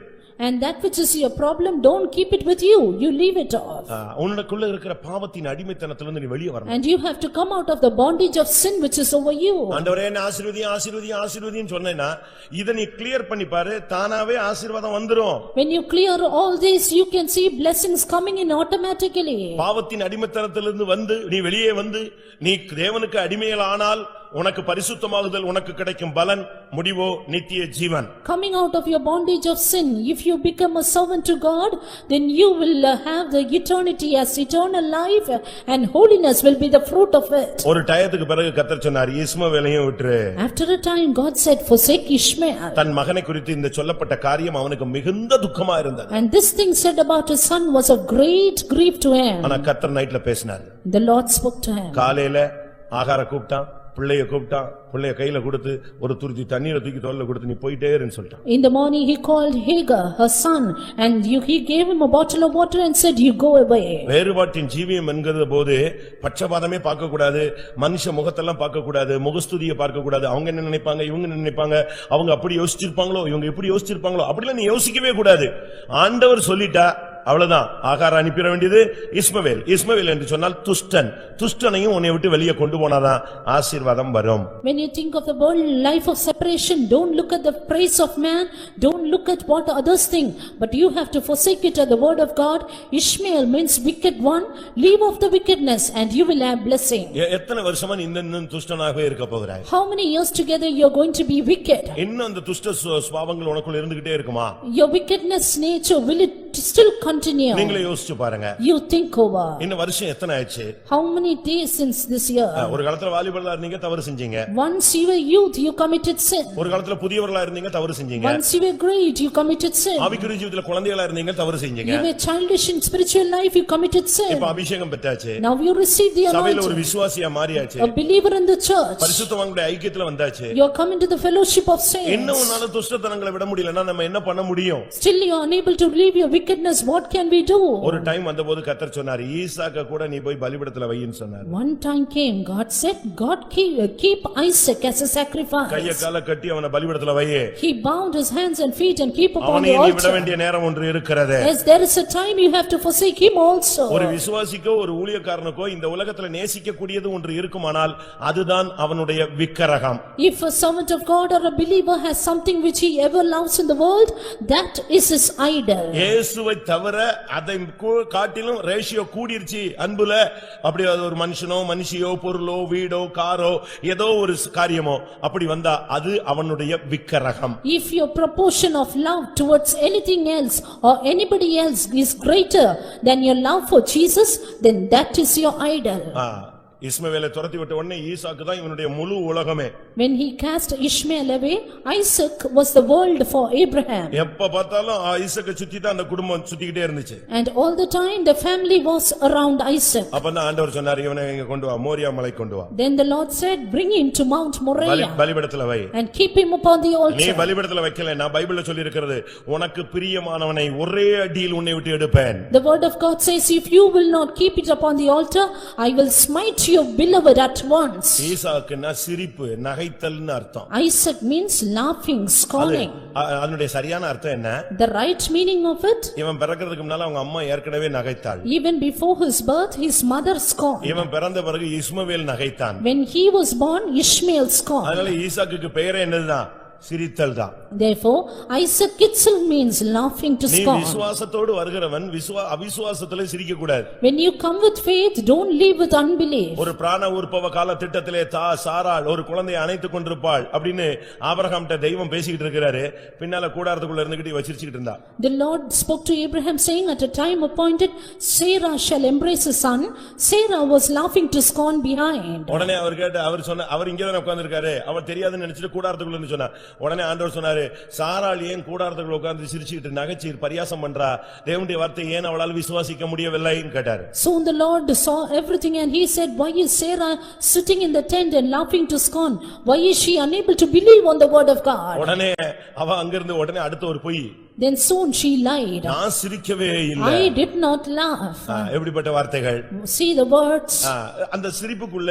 And that which is your problem, don't keep it with you, you leave it off. உனக்குள்ள இருக்கிற பாவத்தின் அடிமைத்தனத்திலிருந்து நீ வெளியே வரணும். And you have to come out of the bondage of sin which is over you. ஆண்டவரே என்ன ஆசீர்வதின்னு சொன்னேன்னா இத நீ கிளியர் பண்ணி பாரு, தானாவே ஆசீர்வாதம் வந்துரும். When you clear all this, you can see blessings coming in automatically. பாவத்தின் அடிமைத்தனத்திலிருந்து வந்து நீ வெளியே வந்து நீ தேவனுக்கு அடிமையானால் உனக்கு பரிசுத்தமாகுதல், உனக்கு கிடைக்கும் பலன், முடிவோ நித்திய ஜீவன். Coming out of your bondage of sin, if you become a servant to God, then you will have the eternity as eternal life, and holiness will be the fruit of it. ஒரு டயத்துக்கு பிறகு கர்த்தர் சொன்னார், இஸ்மவேலையும் விட்டுரு. After a time God said, forsake Ishmael. தன் மகனை குறித்து இந்த சொல்லப்பட்ட காரியம் அவனுக்கு மிகுந்த துக்கமா இருந்தது. And this thing said about his son was of great grief to him. ஆனா கர்த்தர் நைட்ல பேசினார். The Lord spoke to him. காலையில ஆகார கூப்பிட்டான், பிள்ளைய கூப்பிட்டான், பிள்ளைய கையில கொடுத்து ஒரு துருத்தி தண்ணீரை தூக்கி தோல்ல கொடுத்து நீ போயிட்டே இருன்னு சொல்லிட்டான். In the morning he called Hagar, her son, and he gave him a bottle of water and said, you go away. வேறுபாட்டின் ஜீவியம் என்கிற போது பட்சபாதமே பார்க்க கூடாது, மனுஷ முகத்தெல்லாம் பார்க்க கூடாது, முகஸ்துதியை பார்க்க கூடாது. அவங்க என்ன நினைப்பாங்க, இவங்க என்ன நினைப்பாங்க, அவங்க அப்படி யோசிச்சிருப்பாங்களோ, இவங்க இப்படி யோசிச்சிருப்பாங்களோ, அப்படிலாம் நீ யோசிக்கவே கூடாது. ஆண்டவர் சொல்லிட்டா அவ்வளவுதான். ஆகார் அனுப்பிட வேண்டியது இஸ்மவேல். இஸ்மவேல் என்று சொன்னால் துஷ்டன். துஷ்டனையும் உன்னை விட்டு வெளியே கொண்டு போனாதான் ஆசீர்வாதம் வரும். When you think of the world life of separation, don't look at the praise of man, don't look at what others think, but you have to forsake it at the word of God. Ishmael means wicked one. Leave off the wickedness and you will have blessing. எத்தனை வருஷமா நீ இன்னும் துஷ்டனாகவே இருக்க போகிறாய்? How many years together you are going to be wicked? இன்னும் அந்த துஷ்ட சுபாவங்கள் உனக்குள்ள இருந்துகிட்டே இருக்குமா? Your wickedness nature, will it still continue? நீங்களே யோசிச்சு பாருங்க. You think over. இன்னும் வருஷம் எத்தனை ஆச்சு? How many days since this year? ஒரு காலத்துல வாலிபர்களா இருந்தீங்க, தவறு செஞ்சீங்க. Once you were youth, you committed sin. ஒரு காலத்துல புதியவர்களா இருந்தீங்க, தவறு செஞ்சீங்க. Once you were great, you committed sin. ஆவிக்குரிய ஜீவிதத்துல குழந்தைகளா இருந்தீங்க, தவறு செஞ்சீங்க. You were childish in spiritual life, you committed sin. இப்ப அபிஷேகம் பெற்றாச்சு. Now you receive the சபையில ஒரு anointing. விசுவாசியா மாறியாச்சு. A believer in the church. பரிசுத்தவான்களுடைய ஐக்கியத்துல வந்தாச்சு. You are coming to the fellowship of என்ன saints. உன்னால துஷ்டத்தனங்களை விட முடியலன்னா நம்ம என்ன பண்ண முடியும்? Still you are unable to leave your wickedness. What can we do? ஒரு டைம் வந்தபோது கர்த்தர் சொன்னார், ஈசாக்க கூட நீ போய் பலிபீடத்துல வைன்னு சொன்னார். One time came, God said, God keep Isaac as a sacrifice. கைய கால கட்டி அவனை பலிபீடத்துல வை. He bound his hands and feet and keep upon அவனை the நீ விட altar. வேண்டிய நேரம் ஒன்று இருக்கிறது. Yes, there is a time you have to forsake him also. ஒரு விசுவாசிக்கோ ஒரு ஊழியக்காரனுக்கோ இந்த உலகத்துல நேசிக்க கூடியது ஒன்று இருக்குமானால் அதுதான் அவனுடைய விக்கிரகம். If a servant of God or a believer has something which he ever loves in the world, that is his idol. இயேசுவை தவிர அதை காட்டிலும் ரேஷியோ கூடிருச்சு அன்புல. அப்படி ஒரு மனுஷனோ மனுஷியோ பொருளோ வீடோ காரோ ஏதோ ஒரு காரியமோ அப்படி வந்தா அது அவனுடைய விக்கிரகம். If your proportion of love towards anything else or anybody else is greater than your love for Jesus, then that is your idol. இஸ்மவேலை துரத்தி விட்ட உடனே ஈசாக்கு தான் இவனுடைய முழு உலகமே. When he cast Ishmael away, Isaac was the world for Abraham. எப்ப பார்த்தாலும் ஈசாக்கை சுத்தி தான் அந்த குடும்பம் சுத்திக்கிட்டே இருந்துச்சு. And all the time the family was around Isaac. அப்பதான் ஆண்டவர் சொன்னார், இவனை இங்க கொண்டு வா, மோரியா மலை கொண்டு வா. Then the Lord said, bring him to Mount Moriah பலிபீடத்துல why. and keep him upon the நீ altar. பலிபீடத்துல வைக்கல, நான் பைபிள்ல சொல்லி இருக்கிறது, உனக்கு பிரியமானவனை ஒரே அடியில் உன்னை விட்டு எடுப்பேன். The word of God says, if you will not keep it upon the altar, I will smite your beloved at once. ஈசாக்குன்னா சிரிப்பு, நகைத்தல்னு அர்த்தம். Isaac means laughing, scorning. அதனுடைய சரியான அர்த்தம் என்ன? The right meaning of it, இவன் பிறக்கிறதுக்கு முன்னால அவங்க அம்மா ஏற்கனவே நகைத்தாள். even before his birth, his mother scorned. இவன் பிறந்த பிறகு இஸ்மவேல் நகைத்தான். When he was born, Ishmael scorned. அதனால ஈசாக்குக்கு பெயரே என்னதுதான்? சிரித்தல் தான். Therefore, Isaac itself means laughing to நீ scorn. விசுவாசத்தோடு வருகிறவன் அவிசுவாசத்திலே சிரிக்க கூடாது. When you come with faith, don't live with unbelief. ஒரு பிராண உற்பவ கால திட்டத்திலே சாராள் ஒரு குழந்தையை அணைத்துக் கொண்டிருப்பாள் அப்படின்னு ஆபிரகாம்ட்ட தெய்வம் பேசிக்கிட்டு இருக்கிறாரு. பின்னால கூடாரத்துக்குள்ள இருந்துகிட்டு வச்சிருச்சிட்டு இருந்தா. The Lord spoke to Abraham saying, at a time appointed, Sarah shall embrace a son. Sarah was laughing to scorn behind. உடனே அவர் சொன்ன, அவர் இங்கே தான் உட்கார்ந்திருக்காரு, அவர் தெரியாதுன்னு நினைச்சிட்டு கூடாரத்துக்குள்ள இருந்து சொன்னார். உடனே ஆண்டவர் சொன்னாரு, சாராள் ஏன் கூடாரத்துக்குள்ள உட்கார்ந்து சிரிச்சிட்டு நகைச்சி பரியாசம் பண்றா, தேவனுடைய வார்த்தை ஏன் அவளால் விசுவாசிக்க முடியவில்லைன்னு கேட்டாரு. Soon the Lord saw everything and he said, why is Sarah sitting in the tent and laughing to scorn? Why is she unable to believe on the word of God? உடனே அவ அங்கிருந்து உடனே அடுத்த ஒரு பொய், Then soon she lied. நான் சிரிக்கவே இல்லை. I did not laugh. எப்படிப்பட்ட வார்த்தைகள். See the words. அந்த சிரிப்புக்குள்ள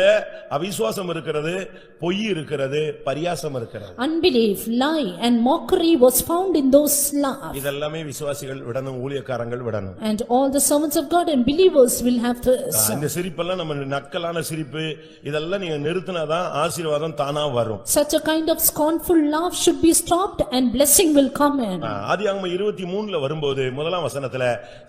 அவிசுவாசம் இருக்கிறது, பொய் இருக்கிறது, பரியாசம் இருக்கிறது. Unbelief, lie and mockery was found in those laughs. இதெல்லாமே விசுவாசிகள் விடணும், ஊழியக்காரங்கள் விடணும். And all the servants of God and believers will have this. இந்த சிரிப்பெல்லாம் நம்ம நக்கலான சிரிப்பு, இதெல்லாம் நீங்க நிறுத்தினாதான் ஆசீர்வாதம் தானா வரும். Such a kind of scornful laugh should be stopped and blessing will come in. ஆதியாகமம் 23 வரும்போது முதலாம் வசனத்துல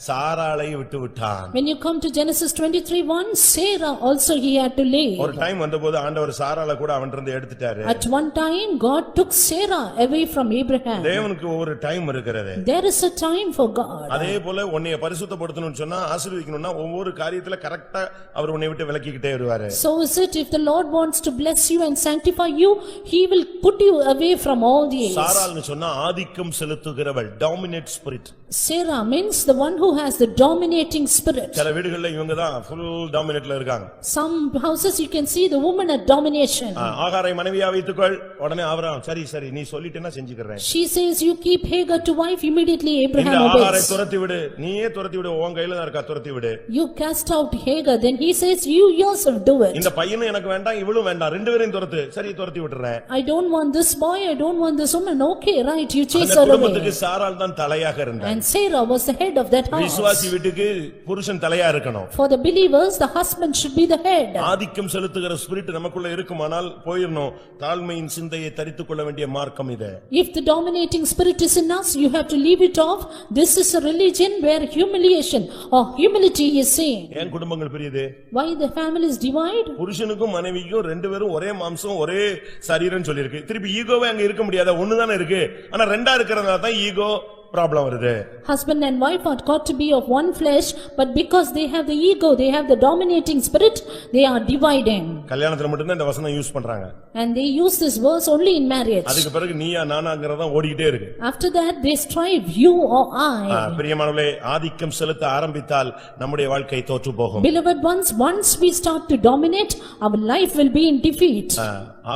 சாராளை விட்டு விட்டான். When you come to Genesis 23:1, Sarah also he had to leave. ஒரு டைம் வந்தபோது ஆண்டவர் சாராளை கூட அவன்கிட்ட எடுத்துட்டாரு. At one time God took Sarah away from Abraham. தேவனுக்கு ஒரு டைம் இருக்கிறது. There is a time for God. அதே போல உன்னை பரிசுத்தப்படுத்தணும்னு சொன்னா, ஆசீர்வதிக்கணும்னா ஒவ்வொரு காரியத்துல கரெக்ட்டா அவர் உன்னை விட்டு விலக்கிக்கிட்டே வருவாரு. So is it, if the Lord wants to bless you and sanctify you, he will put you away from all these. சாராள்னு சொன்னா ஆதிக்கம் செலுத்துகிறவள், dominate spirit. Sarah means the one who has the dominating spirit. சில வீடுகள்ல இவங்க தான் full dominateல இருக்காங்க. Some houses you can see the woman at domination. ஆகாரை மனைவியா வைத்துக்கொள், உடனே ஆபிரகாம் சரி சரி நீ சொல்லிட்டேன்னா செஞ்சுக்கிறேன். She says you keep Hagar to wife, immediately Abraham இந்த ஆகாரை obeys. துரத்தி விடு, நீயே துரத்தி விடு, உன் கையில தான் இருக்கா, துரத்தி விடு. You cast out Hagar, then he says you yourself do it. இந்த பையனும் எனக்கு வேண்டாம், இவளும் வேண்டாம், ரெண்டு பேரையும் துரத்து. சரி துரத்தி விட்டுறேன். I don't want this boy, I don't want this woman. Okay, right, you chase அந்த her குடும்பத்துக்கு away. சாராள் தான் தலையாக இருந்தார். And Sarah was the head of that house. விசுவாசி வீட்டுக்கு புருஷன் தலையா இருக்கணும். For the believers, the husband should be the head. ஆதிக்கம் செலுத்துகிற ஸ்பிரிட் நமக்குள்ள இருக்குமானால் போயிரணும். தாழ்மையின் சிந்தையை தரித்துக் கொள்ள வேண்டிய மார்க்கம் இது. If the dominating spirit is in us, you have to leave it off. This is a religion where humiliation or humility is seen. ஏன் குடும்பங்கள் பிரியுது? Why the families divide? புருஷனுக்கும் மனைவிக்கும் ரெண்டு பேரும் ஒரே மாம்சம் ஒரே சரீரம் சொல்லிருக்கு. திருப்பி ஈகோவே அங்க இருக்க முடியாத ஒண்ணுதானே இருக்கு. ஆனா ரெண்டா இருக்கிறதுனால தான் ஈகோ ப்ராப்ளம் வருது. Husband and wife are got to be of one flesh, but because they have the ego, they have the dominating spirit, they are dividing. கல்யாணத்துல மட்டும் தான் இந்த வசனம் யூஸ் பண்றாங்க. And they use this verse only in marriage. அதுக்கு பிறகு நீயா நானாங்கறத ஓடிட்டே இருக்கு. After that they strive, you or I. பிரியமானவர்களே, ஆதிக்கம் செலுத்த ஆரம்பித்தால் நம்முடைய வாழ்க்கை தோற்று போகும். Beloved ones, once we start to dominate, our life will be in defeat.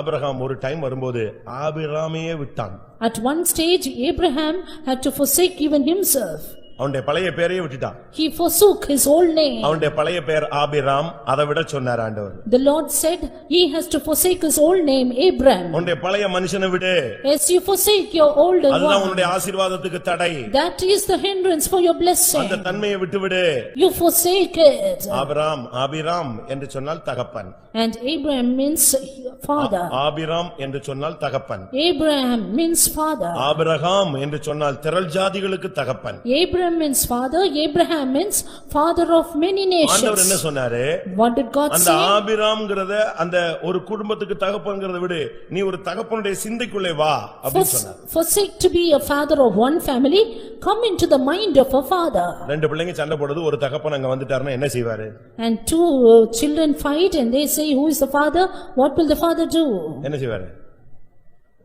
Abraham ஒரு டைம் வரும்போது ஆபிராமையே விட்டான். At one stage, Abraham had to forsake even himself. அவனுடைய பழைய பெயரையே விட்டுட்டான். He forsook his old name. அவனுடைய பழைய பெயர் ஆபிராம், அதை விட சொன்னார் ஆண்டவர். The Lord said he has to forsake his old name Abram. உன்னுடைய பழைய மனுஷனை விடு. As you forsake your old one. அதுதான் உன்னுடைய ஆசீர்வாதத்துக்கு தடை. That is the hindrance for your blessing. அந்த தன்மையை விட்டு விடு. You forsake it. ஆபிராம் என்று சொன்னால் தகப்பன். And Abraham means father. Abram என்று சொன்னால் தகப்பன். Abraham means father. ஆபிரகாம் என்று சொன்னால் திரள் ஜாதிகளுக்கு தகப்பன். Abraham means father. Abraham means father of many nations. ஆண்டவர் என்ன சொன்னாரு? What did God say? அந்த ஆபிராம்ங்கறத அந்த ஒரு குடும்பத்துக்கு தகப்பன்ங்கறத விடு, நீ ஒரு தகப்பனுடைய சிந்தைக்குள்ளே வா அப்படி சொன்னார். Forsake to be a father of one family, come into the mind of a father. ரெண்டு பிள்ளைங்க சண்டை போடுது, ஒரு தகப்பன் அங்க வந்துட்டாருன்னா என்ன செய்வாரு? And two children fight and they say who is the father? What will the father do? என்ன செய்வாரு?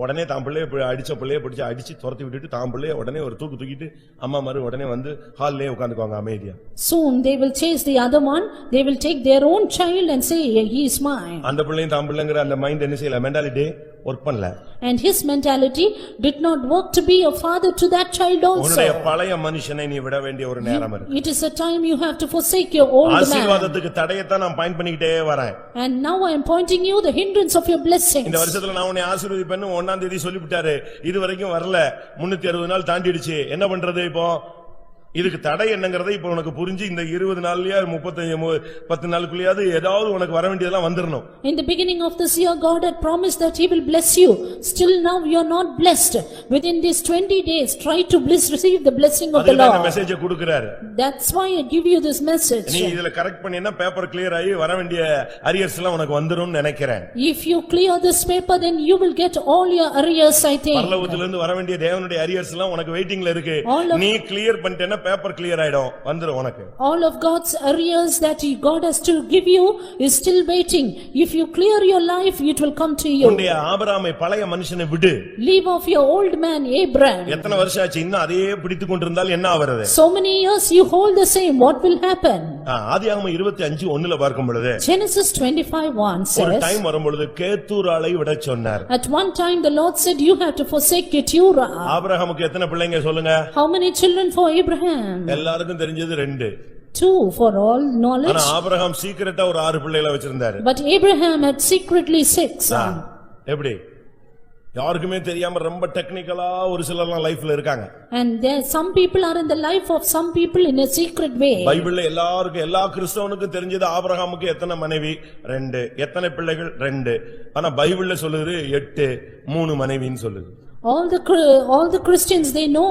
உடனே தான் பிள்ளைய அடிச்ச பிள்ளைய பிடிச்சு அடிச்சு துரத்தி விட்டுட்டு தான் பிள்ளைய உடனே ஒரு தூக்கிட்டு அம்மா மாரு உடனே வந்து ஹால்லே உட்கார்ந்துக்குவாங்க அமைதியா. Soon they will chase the other one, they will take their own child and say he is mine. அந்த பிள்ளையும் தான் பிள்ளைங்கற அந்த மைண்ட் என்ன செய்யல, மெண்டாலிட்டி வர்க் பண்ணல. And his mentality did not work to be a father to that child also. உன்னுடைய பழைய மனுஷனை நீ விட வேண்டிய ஒரு நேரம் இருக்கு. It is a time you have to forsake your old man. ஆசீர்வாதத்துக்கு தடையத்தான் நான் பாயிண்ட் பண்ணிட்டே வரேன். And now I am pointing you the hindrance of your blessings. இந்த வருஷத்துல நான் உன்னை ஆசீர்வதிப்பேன்னு 1ஆம் தேதி சொல்லிவிட்டாரு, இது வரைக்கும் வரல, 360 நாள் தாண்டிடுச்சு, என்ன பண்றது இப்போ? இதுக்கு தடை என்னங்கறதை இப்ப உனக்கு புரிஞ்சு இந்த 20 நாள்லயா 10 நாளுக்குள்ளயாவது ஏதாவது உனக்கு வர வேண்டியதெல்லாம் வந்துறணும். In the beginning of this year, God had promised that he will bless you. Still now you are not blessed. Within these 20 days, try to receive the blessing of the Lord. அதுக்கு message கொடுக்கிறாரு. That's why I give you this message. நீ இதல correct பண்ணினா paper clear ஆகி வர வேண்டிய arrears எல்லாம் உனக்கு வந்துரும்னு நினைக்கிறேன். If you clear this paper, then you will get all your arrears, I think. பரலோகத்திலிருந்து வர வேண்டிய தேவனுடைய அரியர்ஸ் எல்லாம் உனக்கு வெயிட்டிங்ல இருக்கு. நீ கிளியர் பண்ணிட்டேனா பேப்பர் கிளியர் ஆயிடும், வந்துரும் உனக்கு. All of God's arrears that God has to give you is still waiting. If you clear your life, it will come to you. உன்னுடைய ஆபிரகாமை பழைய மனுஷனை விடு. Leave off your old man Abraham. எத்தனை வருஷம் ஆச்சு இன்னும் அதே பிடித்துக் கொண்டிருந்தால் என்ன ஆவறது? So many years you hold the same, what will happen? ஆதியாகமம் 25:1ல பார்க்கும் பொழுது Genesis 25:1 says, ஒரு டைம் வரும் பொழுது கேத்தூராளை விட சொன்னார். At one time the Lord said you have to forsake Keturah. ஆபிரகாமுக்கு எத்தனை பிள்ளைங்க சொல்லுங்க? How many children for Abraham? எல்லாருக்கும் தெரிஞ்சது 2. 2 for all knowledge. ஆனா ஆபிரகாம் சீக்கிரட்டா ஒரு 6 பிள்ளைகளை வச்சிருந்தாரு. But Abraham had secretly 6. எப்படி? யாருக்குமே தெரியாம ரொம்ப டெக்னிக்கலா ஒரு சிலர்லாம் லைஃப்ல இருக்காங்க. And there some people are in the life of some people in a secret way. பைபிள்ல எல்லாருக்கும் எல்லா கிறிஸ்தவனுக்கும் தெரிஞ்சது ஆபிரகாமுக்கு எத்தனை மனைவி? 2. எத்தனை பிள்ளைகள்? 2. ஆனா பைபிள்ல சொல்லுது 8, 3 மனைவின்னு சொல்லுது. All the Christians, they know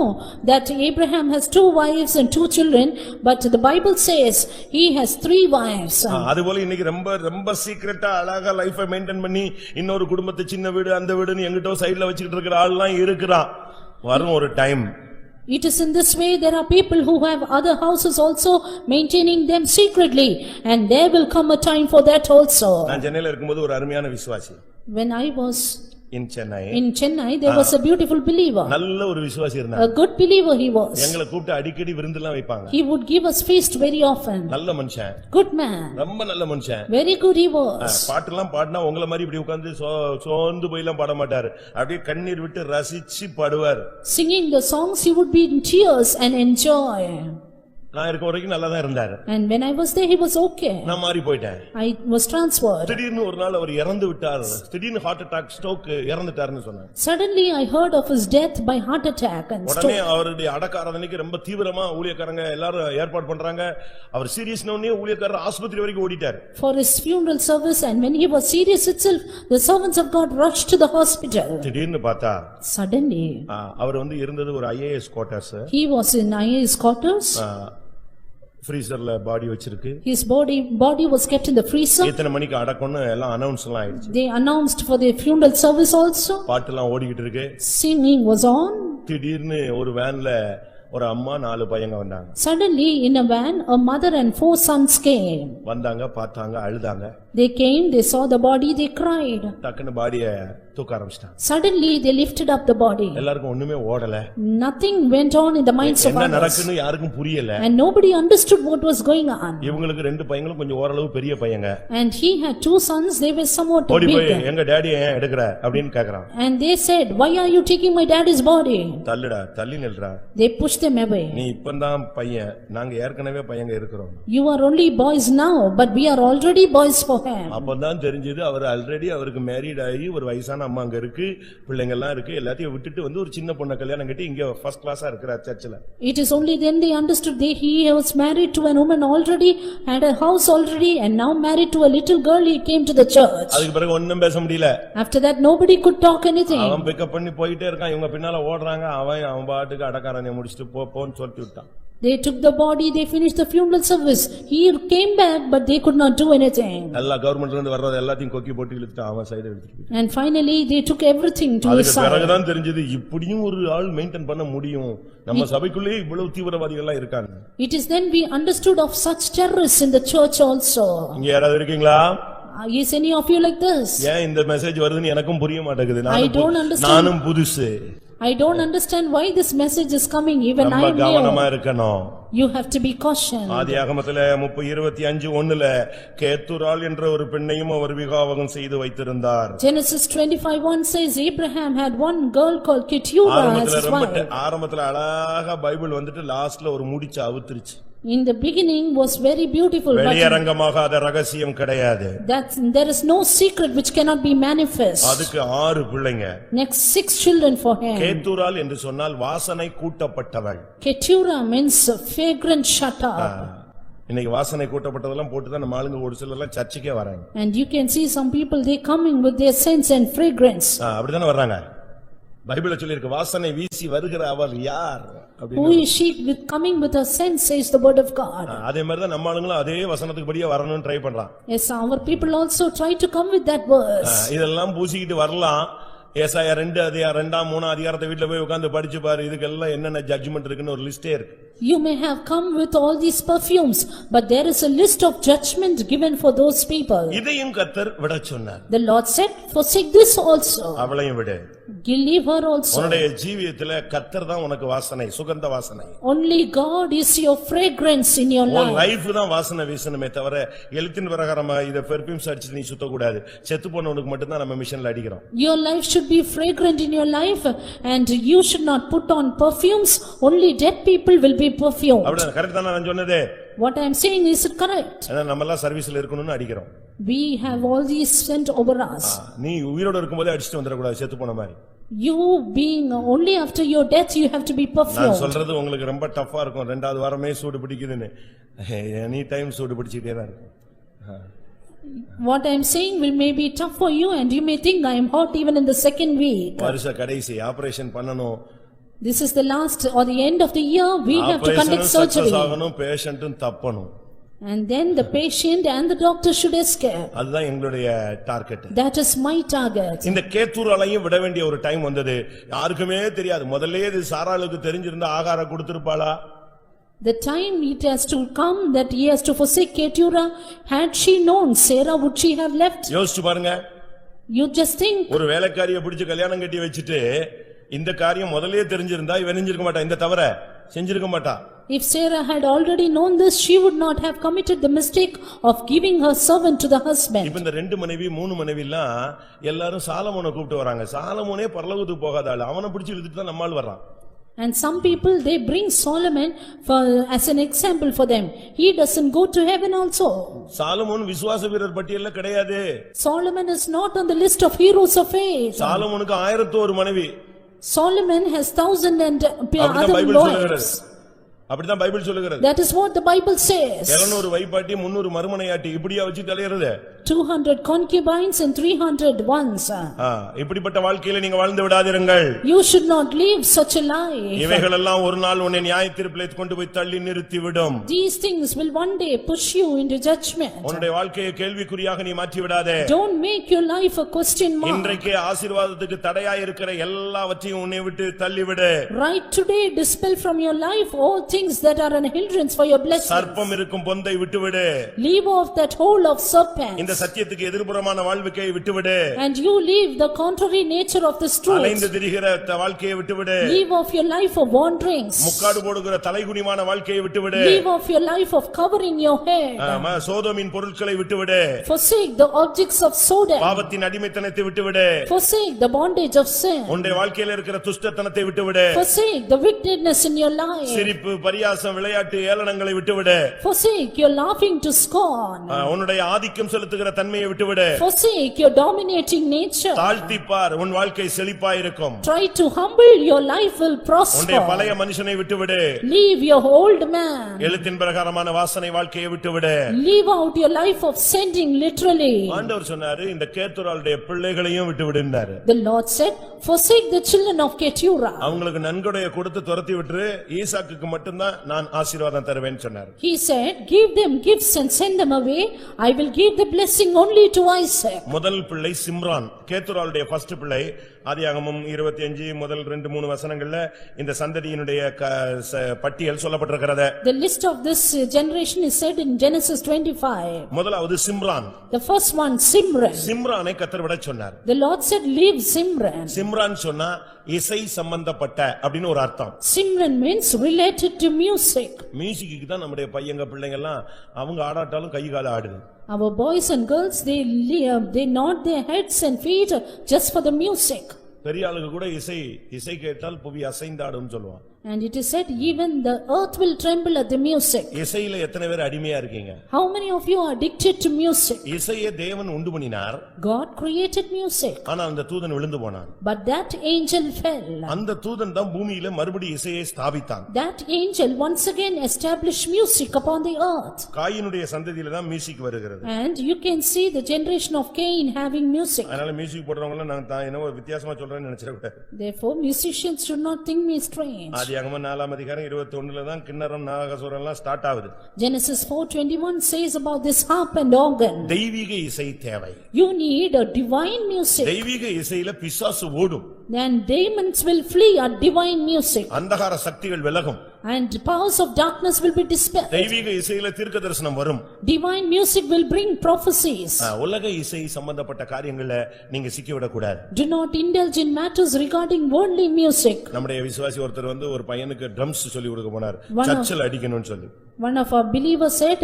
that Abraham has 2 wives and 2 children, but the Bible says he has 3 wives. அதுபோல இன்னைக்கு ரொம்ப சீக்ரெட்டா அழகா லைஃபை மெயின்டைன் பண்ணி இன்னொரு குடும்பத்தை சின்ன வீடு அந்த வீடுன்னு எங்கிட்டோ சைடுல வச்சிட்டு இருக்கிற ஆள்லாம் இருக்கிறான். வரும் ஒரு time. It is in this way there are people who have other houses also maintaining them secretly, and there will come a time for that also. நான் சென்னையில இருக்கும்போது ஒரு அருமையான விசுவாசி. When I was in Chennai there was a beautiful believer. நல்ல ஒரு விசுவாசி இருந்தார். A good believer he was. எங்களை கூப்பிட்டு அடிக்கடி விருந்தெல்லாம் வைப்பாங்க. He would give us feast very often. நல்ல மனுஷன். Good man. ரொம்ப நல்ல மனுஷன். Very good he was. பாட்டெல்லாம் பாடினா உங்கள மாதிரி இப்படி உட்கார்ந்து சோர்ந்து போய்லாம் பாட மாட்டார். அப்படியே கண்ணீர் விட்டு ரசிச்சு பாடுவார். Singing the songs he would be in tears and enjoy. நான் இருக்க வரைக்கும் நல்லா தான் இருந்தாரு. And when I was there, he was okay. நான் மாறி போயிட்டேன். I was transferred. திடீர்னு ஒரு நாள் அவர் இறந்து விட்டார். திடீர்னு ஹார்ட் அட்டாக் ஸ்ட்ரோக் இறந்துட்டாருன்னு சொன்னாங்க. Suddenly I heard of his death by heart attack and உடனே stroke. அவருடைய அடக்க ஆராதனைக்கு ரொம்ப தீவிரமா ஊழியக்காரங்க எல்லாரும் ஏற்பாடு பண்றாங்க. அவர் சீரியஸ்ன உடனே ஊழியக்காரர் ஆஸ்பத்திரி வரைக்கும் ஓடிட்டார். For his funeral service, and when he was serious itself, the servants of God rushed to the hospital. திடீர்னு பார்த்தா Suddenly அவர் இருந்தது ஒரு IAS quarters. he was in IAS quarters. ஃப்ரீசர்ல பாடி வச்சிருக்கு. His body was kept in the freezer. எத்தனை மணிக்கு அடக்கம்னு எல்லாம் announce எல்லாம் ஆயிடுச்சு. They announced for the funeral service also. பாட்டெல்லாம் ஓடிக்கிட்டு இருக்கு. Singing was on. திடீர்னு ஒரு வேன்ல ஒரு அம்மா 4 பையங்க வந்தாங்க. Suddenly in a van, a mother and 4 sons came. வந்தாங்க, பார்த்தாங்க, அழுதாங்க. They came, they saw the body, they cried. டக்குன்னு பாடிய தூக்க ஆரம்பிச்சிட்டாங்க. Suddenly they lifted up the body. எல்லாருக்கும் ஒண்ணுமே ஓடல. Nothing went on in the minds of என்ன others. நடக்குன்னு யாருக்கும் புரியல. And nobody understood what was going on. இவங்களுக்கு 2 பையங்களும் கொஞ்சம் ஓரளவு பெரிய பையங்க. And he had 2 sons, they were somewhat ஓடி போய் big. எங்க டாடி ஏன் எடுக்கற அப்படினு கேக்குறான். And they said, "Why are you taking my daddy's body?" தள்ளுடா, தள்ளி நில்றா. They pushed them away. நீ இப்பதான் பையன், நாங்க ஏற்கனவே பையங்க இருக்கிறோம். You are only boys now, but we are already boys for him. அப்பதான் தெரிஞ்சது அவர் ஆல்ரெடி அவருக்கு மேரிட் ஆகி ஒரு வயசான அம்மா அங்க இருக்கு, பிள்ளைங்க எல்லாம் இருக்கு, எல்லாத்தையும் விட்டுட்டு ஒரு சின்ன பொண்ண கல்யாணம் கட்டி இங்க ஃபர்ஸ்ட் கிளாஸா இருக்கிறார் சர்ச்சில். It is only then they understood that he was married to a woman already, had a house already, and now married to a little girl. He came to the church. அதுக்கு பிறகு ஒண்ணும் பேச முடியல. After that nobody could talk anything. அவன் pickup பண்ணி போயிட்டே இருக்கான், இவங்க பின்னால ஓடுறாங்க. அவன் பாட்டுக்கு அடக்காரனை முடிச்சிட்டு போன்னு சொல்லிட்டு விட்டான். They took the body, they finished the funeral service. He came back, but they could not do anything. எல்லா கவர்மெண்ட்ல இருந்து வர்றது எல்லாத்தையும் கொக்கி போட்டு இழுத்துட்டு அவன் சைடு எடுத்துட்டு. And finally they took everything to his அதுக்கு side. பிறகு தான் தெரிஞ்சது இப்படியும் ஒரு ஆள் மெயின்டைன் பண்ண முடியும். நம்ம சபைக்குள்ளே இவ்வளவு தீவிரவாதிகள் எல்லாம் இருக்காங்க. It is then we understood of such terrorists in the church also. இங்க யாராவது இருக்கீங்களா? Is any of you like this? ஏன் இந்த மெசேஜ் வருதுன்னு எனக்கும் புரிய மாட்டேங்குது. I don't understand. நானும் புதுசு. I don't understand why this message is coming, even I நம்ம am கவனமா new. இருக்கணும். You have to be cautioned. ஆதியாகமத்திலே 30:25:1 கேத்துராள் என்ற ஒரு பெண்ணையும் அவர் விவாகம் செய்து வைத்திருந்தார். Genesis 25:1 says Abraham had one girl called Keturah as his wife. ஆரம்பத்துல அழகா பைபிள் லாஸ்ட்ல ஒரு முடிச்சு அவுத்துருச்சு. In the beginning was very beautiful, but வெளியரங்கமாக அது ரகசியம் கிடையாது. there is no secret which cannot be manifest. அதுக்கு 6 பிள்ளைங்க. Next 6 children for him. கேத்துராள் என்று சொன்னால் வாசனை கூட்டப்பட்டவள். Keturah means fragrant shut up. இன்னைக்கு வாசனை கூட்டப்பட்டதெல்லாம் போட்டு தான் நம்ம ஆளுங்க ஒரு சிலர் எல்லாம் சர்ச்சுக்கே வராங்க. And you can see some people, they coming with their scents and fragrance. அப்படிதானே வர்றாங்க. பைபிள்ல சொல்லி இருக்கு, வாசனை வீசி வருகிற அவள் யார்? Who is she with coming with her scent, says the word of God. அதே மாதிரி தான் நம்ம ஆளுங்களும் அதே வசனத்துக்கு படியே வரணும்னு ட்ரை பண்றான். Yes, our people also try to come with that verse. இதெல்லாம் பூசிக்கிட்டு வரலாம். ஏசாயா 2 அதிகாரம் 2 3 அதிகாரத்தை வீட்ல போய் உட்கார்ந்து படிச்சு பாரு, இதுக்கெல்லாம் என்னென்ன ஜட்ஜ்மென்ட் இருக்குன்னு ஒரு லிஸ்டே இருக்கு. You may have come with all these perfumes, but there is a list of judgment given for those people. இதையும் கர்த்தர் விட சொன்னார். The Lord said, forsake this also. அவளையும் விடு. Leave her also. உன்னுடைய ஜீவியத்திலே கர்த்தர் தான் உனக்கு வாசனை, சுகந்த வாசனை. Only God is your fragrance in your உன் life. லைஃப் தான் வாசனை வீசணுமே தவிர எழுத்தின் பிரகாரமா இத பெர்ஃபியூம்ஸ் அடிச்சு நீ சுத்த கூடாது. செத்து போனவனுக்கு மட்டும் தான் நம்ம மிஷன்ல அடிக்கிறோம். Your life should be fragrant in your life, and you should not put on perfumes. Only dead people will be perfumed. அப்படியே கரெக்ட் தான நான் சொன்னது? What I am saying is it correct? ஏன்னா நம்ம எல்லாம் சர்வீஸ்ல இருக்கணும்னு அடிக்கிறோம். We have all these sent over us. நீ உயிரோட இருக்கும்போதே அடிச்சிட்டு வந்துட கூடாது செத்து போன மாதிரி. You being only after your death you have to be நான் perfumed. சொல்றது உங்களுக்கு ரொம்ப டஃப்பா இருக்கும். 2வது வாரமே சூடு பிடிக்குதுன்னு. எனி டைம் சூடு பிடிச்சிட்டே தான் இருக்கும். What I am saying will may be tough for you, and you may think I am hot even in the second week. வருஷ கடைசி ஆபரேஷன் பண்ணனும். This is the last or the end of the year, we have to conduct surgery. ஆகணும், பேஷண்ட்டும் தப்பணும். And then the patient and the doctor should escape. அதுதான் எங்களுடைய target. That is my target. இந்த கேத்துராளையும் விட வேண்டிய ஒரு டைம் வந்தது. யாருக்குமே தெரியாது. முதல்லயே இது சாராளுக்கு தெரிஞ்சிருந்தா ஆகாரம் கொடுத்திருப்பாளா? The time it has to come that he has to forsake Keturah, had she known Sarah, would she have left? யோசிச்சு பாருங்க. You just think. ஒரு வேலைக்காரியை பிடிச்சு கல்யாணம் கட்டி வச்சிட்டு இந்த காரியம் முதல்லயே தெரிஞ்சிருந்தா இவன் செஞ்சிருக்க மாட்டா, இந்த தவற செஞ்சிருக்க மாட்டா. If Sarah had already known this, she would not have committed the mistake of giving her servant to the husband. இப்ப இந்த 2 மனைவி 3 மனைவிலாம் எல்லாரும் சாலமோனை கூப்பிட்டு வராங்க. சாலமோனே பரலோகத்துக்கு போகாத ஆளு, அவனை பிடிச்சு இழுத்துட்டு தான் நம்மால் வர்றான். And some people, they bring Solomon as an example for them. He doesn't go to heaven also. Solomon விசுவாச வீரர் பட்டியல்ல கிடையாது. Solomon is not on the list of heroes of faith. சாலமோனுக்கு 1001 மனைவி. Solomon has 1,000 and அப்படிதான் other Bible wives. சொல்லுகிறது. அப்படிதான் Bible சொல்லுகிறது. That is what the Bible says. 700 வைப்பாட்டி 300 மறுமனையாட்டி இப்படியா வச்சு தலையறது. 200 concubines and 300 wives. இப்படிப்பட்ட வாழ்க்கையில நீங்க வாழ்ந்து விடாதீர்கள். You should not live such a life. இவைகள் எல்லாம் ஒரு நாள் உன்னை நியாயத்தீர்ப்பிலே கொண்டு போய் தள்ளி நிறுத்தி விடும். These things will one day push you into judgment. உன்னுடைய வாழ்க்கையை கேள்விக்குறியாக நீ மாற்றி விடாதே. Don't make your life a question mark. இன்றைக்கு ஆசீர்வாதத்துக்கு தடையாய் இருக்கிற எல்லாவற்றையும் உன்னை விட்டு தள்ளி விடு. Right today dispel from your life all things that are an hindrance for your blessing. சர்ப்பம் இருக்கும் பொந்தை விட்டு விடு. Leave off that hole of serpent. இந்த சத்தியத்துக்கு எதிர்ப்புறமான வாழ்க்கையை விட்டு விடு. And you leave the contrary nature of this truth. அலைந்து திரிகிற வாழ்க்கையை விட்டு விடு. Leave off your life of wanderings. முக்காடு போடுகிற தலைகுனிமான வாழ்க்கையை விட்டு விடு. Leave off your life of covering your head. சோதோமின் பொருட்களை விட்டு விடு. Forsake the objects of Sodom. பாவத்தின் அடிமைத்தனத்தை விட்டு விடு. Forsake the bondage of sin. உன்னுடைய வாழ்க்கையில இருக்கிற துஷ்டத்தனத்தை விட்டு விடு. Forsake the wickedness in your life. சிரிப்பு பரியாசம் விளையாட்டு ஏளனங்களை விட்டு விடு. Forsake your laughing to scorn. உன்னுடைய ஆதிக்கம் செலுத்துகிற தன்மையை விட்டு விடு. Forsake your dominating nature. தாழ்த்தி பார், உன் வாழ்க்கை செழிப்பாய் இருக்கும். Try to humble, your life will prosper. உன்னுடைய பழைய மனுஷனை விட்டு விடு. Leave your old man. எழுத்தின் பிரகாரமான வாசனை வாழ்க்கையை விட்டு விடு. Leave out your life of sending literally. ஆண்டவர் சொன்னாரு இந்த கேத்துராளுடைய பிள்ளைகளையும் விட்டு விடுனாரு. The Lord said, forsake the children of Keturah. அவங்களுக்கு நன்கொடைய கொடுத்து துரத்தி விட்டு ஈசாக்குக்கு மட்டும்தான் நான் ஆசீர்வாதம் தருவேன்னு சொன்னார். He said, give them gifts and send them away. I will give the blessing only to Isaac. முதல் பிள்ளை சிம்ரான், கேத்துராளுடைய ஃபர்ஸ்ட் பிள்ளை. ஆதியாகமம் 25 முதல் 2-3 வசனங்கள்ல இந்த சந்ததியினுடைய பட்டியல் சொல்லப்பட்டிருக்கிறது. The list of this generation is said in Genesis 25. முதலாவது Simran. The first one, Simran. சிம்ரானை கர்த்தர் விட சொன்னார். The Lord said, leave Simran. Simran சொன்னா இசை சம்பந்தப்பட்ட அப்படின்னு ஒரு அர்த்தம். Simran means related to music. மியூசிக்கு தான் நம்முடைய பையங்க பிள்ளைங்க எல்லாம் அவங்க ஆடாட்டாலும் கை கால ஆடுது. Our boys and girls, they nod their heads and feet just for the music. பெரிய ஆளுங்க கூட இசை கேட்டால் புவி அசைந்தாடும் சொல்லுவான். And it is said, even the earth will tremble at the music. இசையில எத்தனை பேர் அடிமையா இருக்கீங்க? How many of you are addicted to music? இசையை தேவன் உண்டு பண்ணினார். God created music. ஆனா அந்த தூதன் விழுந்து போனான். But that angel fell. அந்த தூதன் தான் பூமியில மறுபடியும் இசையை ஸ்தாபித்தான். That angel once again established music upon the earth. காயினுடைய சந்ததியில தான் மியூசிக் வருகிறது. And you can see the generation of Cain having music. அதனால மியூசிக் போடுறவங்க நான் என்னவோ வித்தியாசமா சொல்றேன்னு நினைச்சிர கூடாது. Therefore musicians should not think me strange. ஆதியாகமம் 4 அதிகாரம் 21ல தான் கின்னரம் நாகசுரம் எல்லாம் ஸ்டார்ட் ஆகுது. Genesis 4:21 says about this harp and organ. தெய்வீக இசை தேவை. You need a divine music. தெய்வீக இசையில பிசாசு ஓடும். Then demons will flee at divine music. அந்தகார சக்திகள் விலகும். And powers of darkness will be dispelled. தெய்வீக இசையில தீர்க்கதரிசனம் வரும். Divine music will bring prophecies. உலக இசை சம்பந்தப்பட்ட காரியங்களை நீங்க சிக்கிவிட கூடாது. Do not indulge in matters regarding worldly music. நம்முடைய விசுவாசி ஒருத்தர் ஒரு பையனுக்கு ட்ரம்ஸ் சொல்லி கொடுக்க போனார். சர்ச்சில் அடிக்கணும்னு சொல்லி. One of our believers said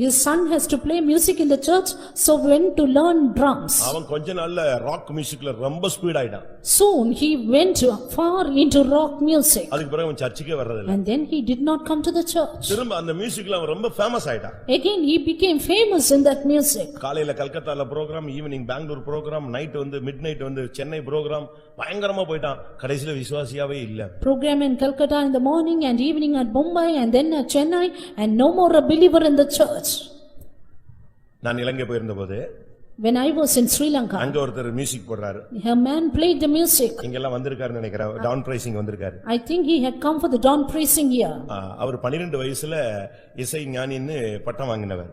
his son has to play music in the church, so went to learn drums. அவன் கொஞ்ச நாள்ல ராக் மியூசிக்ல ரொம்ப ஸ்பீட் ஆயிட்டான். Soon he went far into rock music. அதுக்கு பிறகு அவன் சர்ச்சுக்கே வர்றதில்லை. And then he did not come to the church. திரும்ப அந்த மியூசிக்ல அவன் ரொம்ப ஃபேமஸ் ஆயிட்டான். Again he became famous in that music. காலையில கல்கத்தால programme, evening Bangalore programme, night midnight Chennai programme, பயங்கரமா போயிட்டான். கடைசில விசுவாசியாவே இல்ல. Program in Calcutta in the morning and evening at Mumbai and then at Chennai and no more a believer in the church. நான் இலங்கை போயிருந்தபோது when I was in Sri Lanka, அங்க ஒருத்தர் music போடுறாரு. a man played the music. இங்க எல்லாம் வந்திருக்காருன்னு நினைக்கிறேன். Don pricing வந்திருக்காரு. I think he had come for the dawn praising here. அவர் 12 வயசுல இசை ஞானின்னு பட்டம் வாங்கினவர்.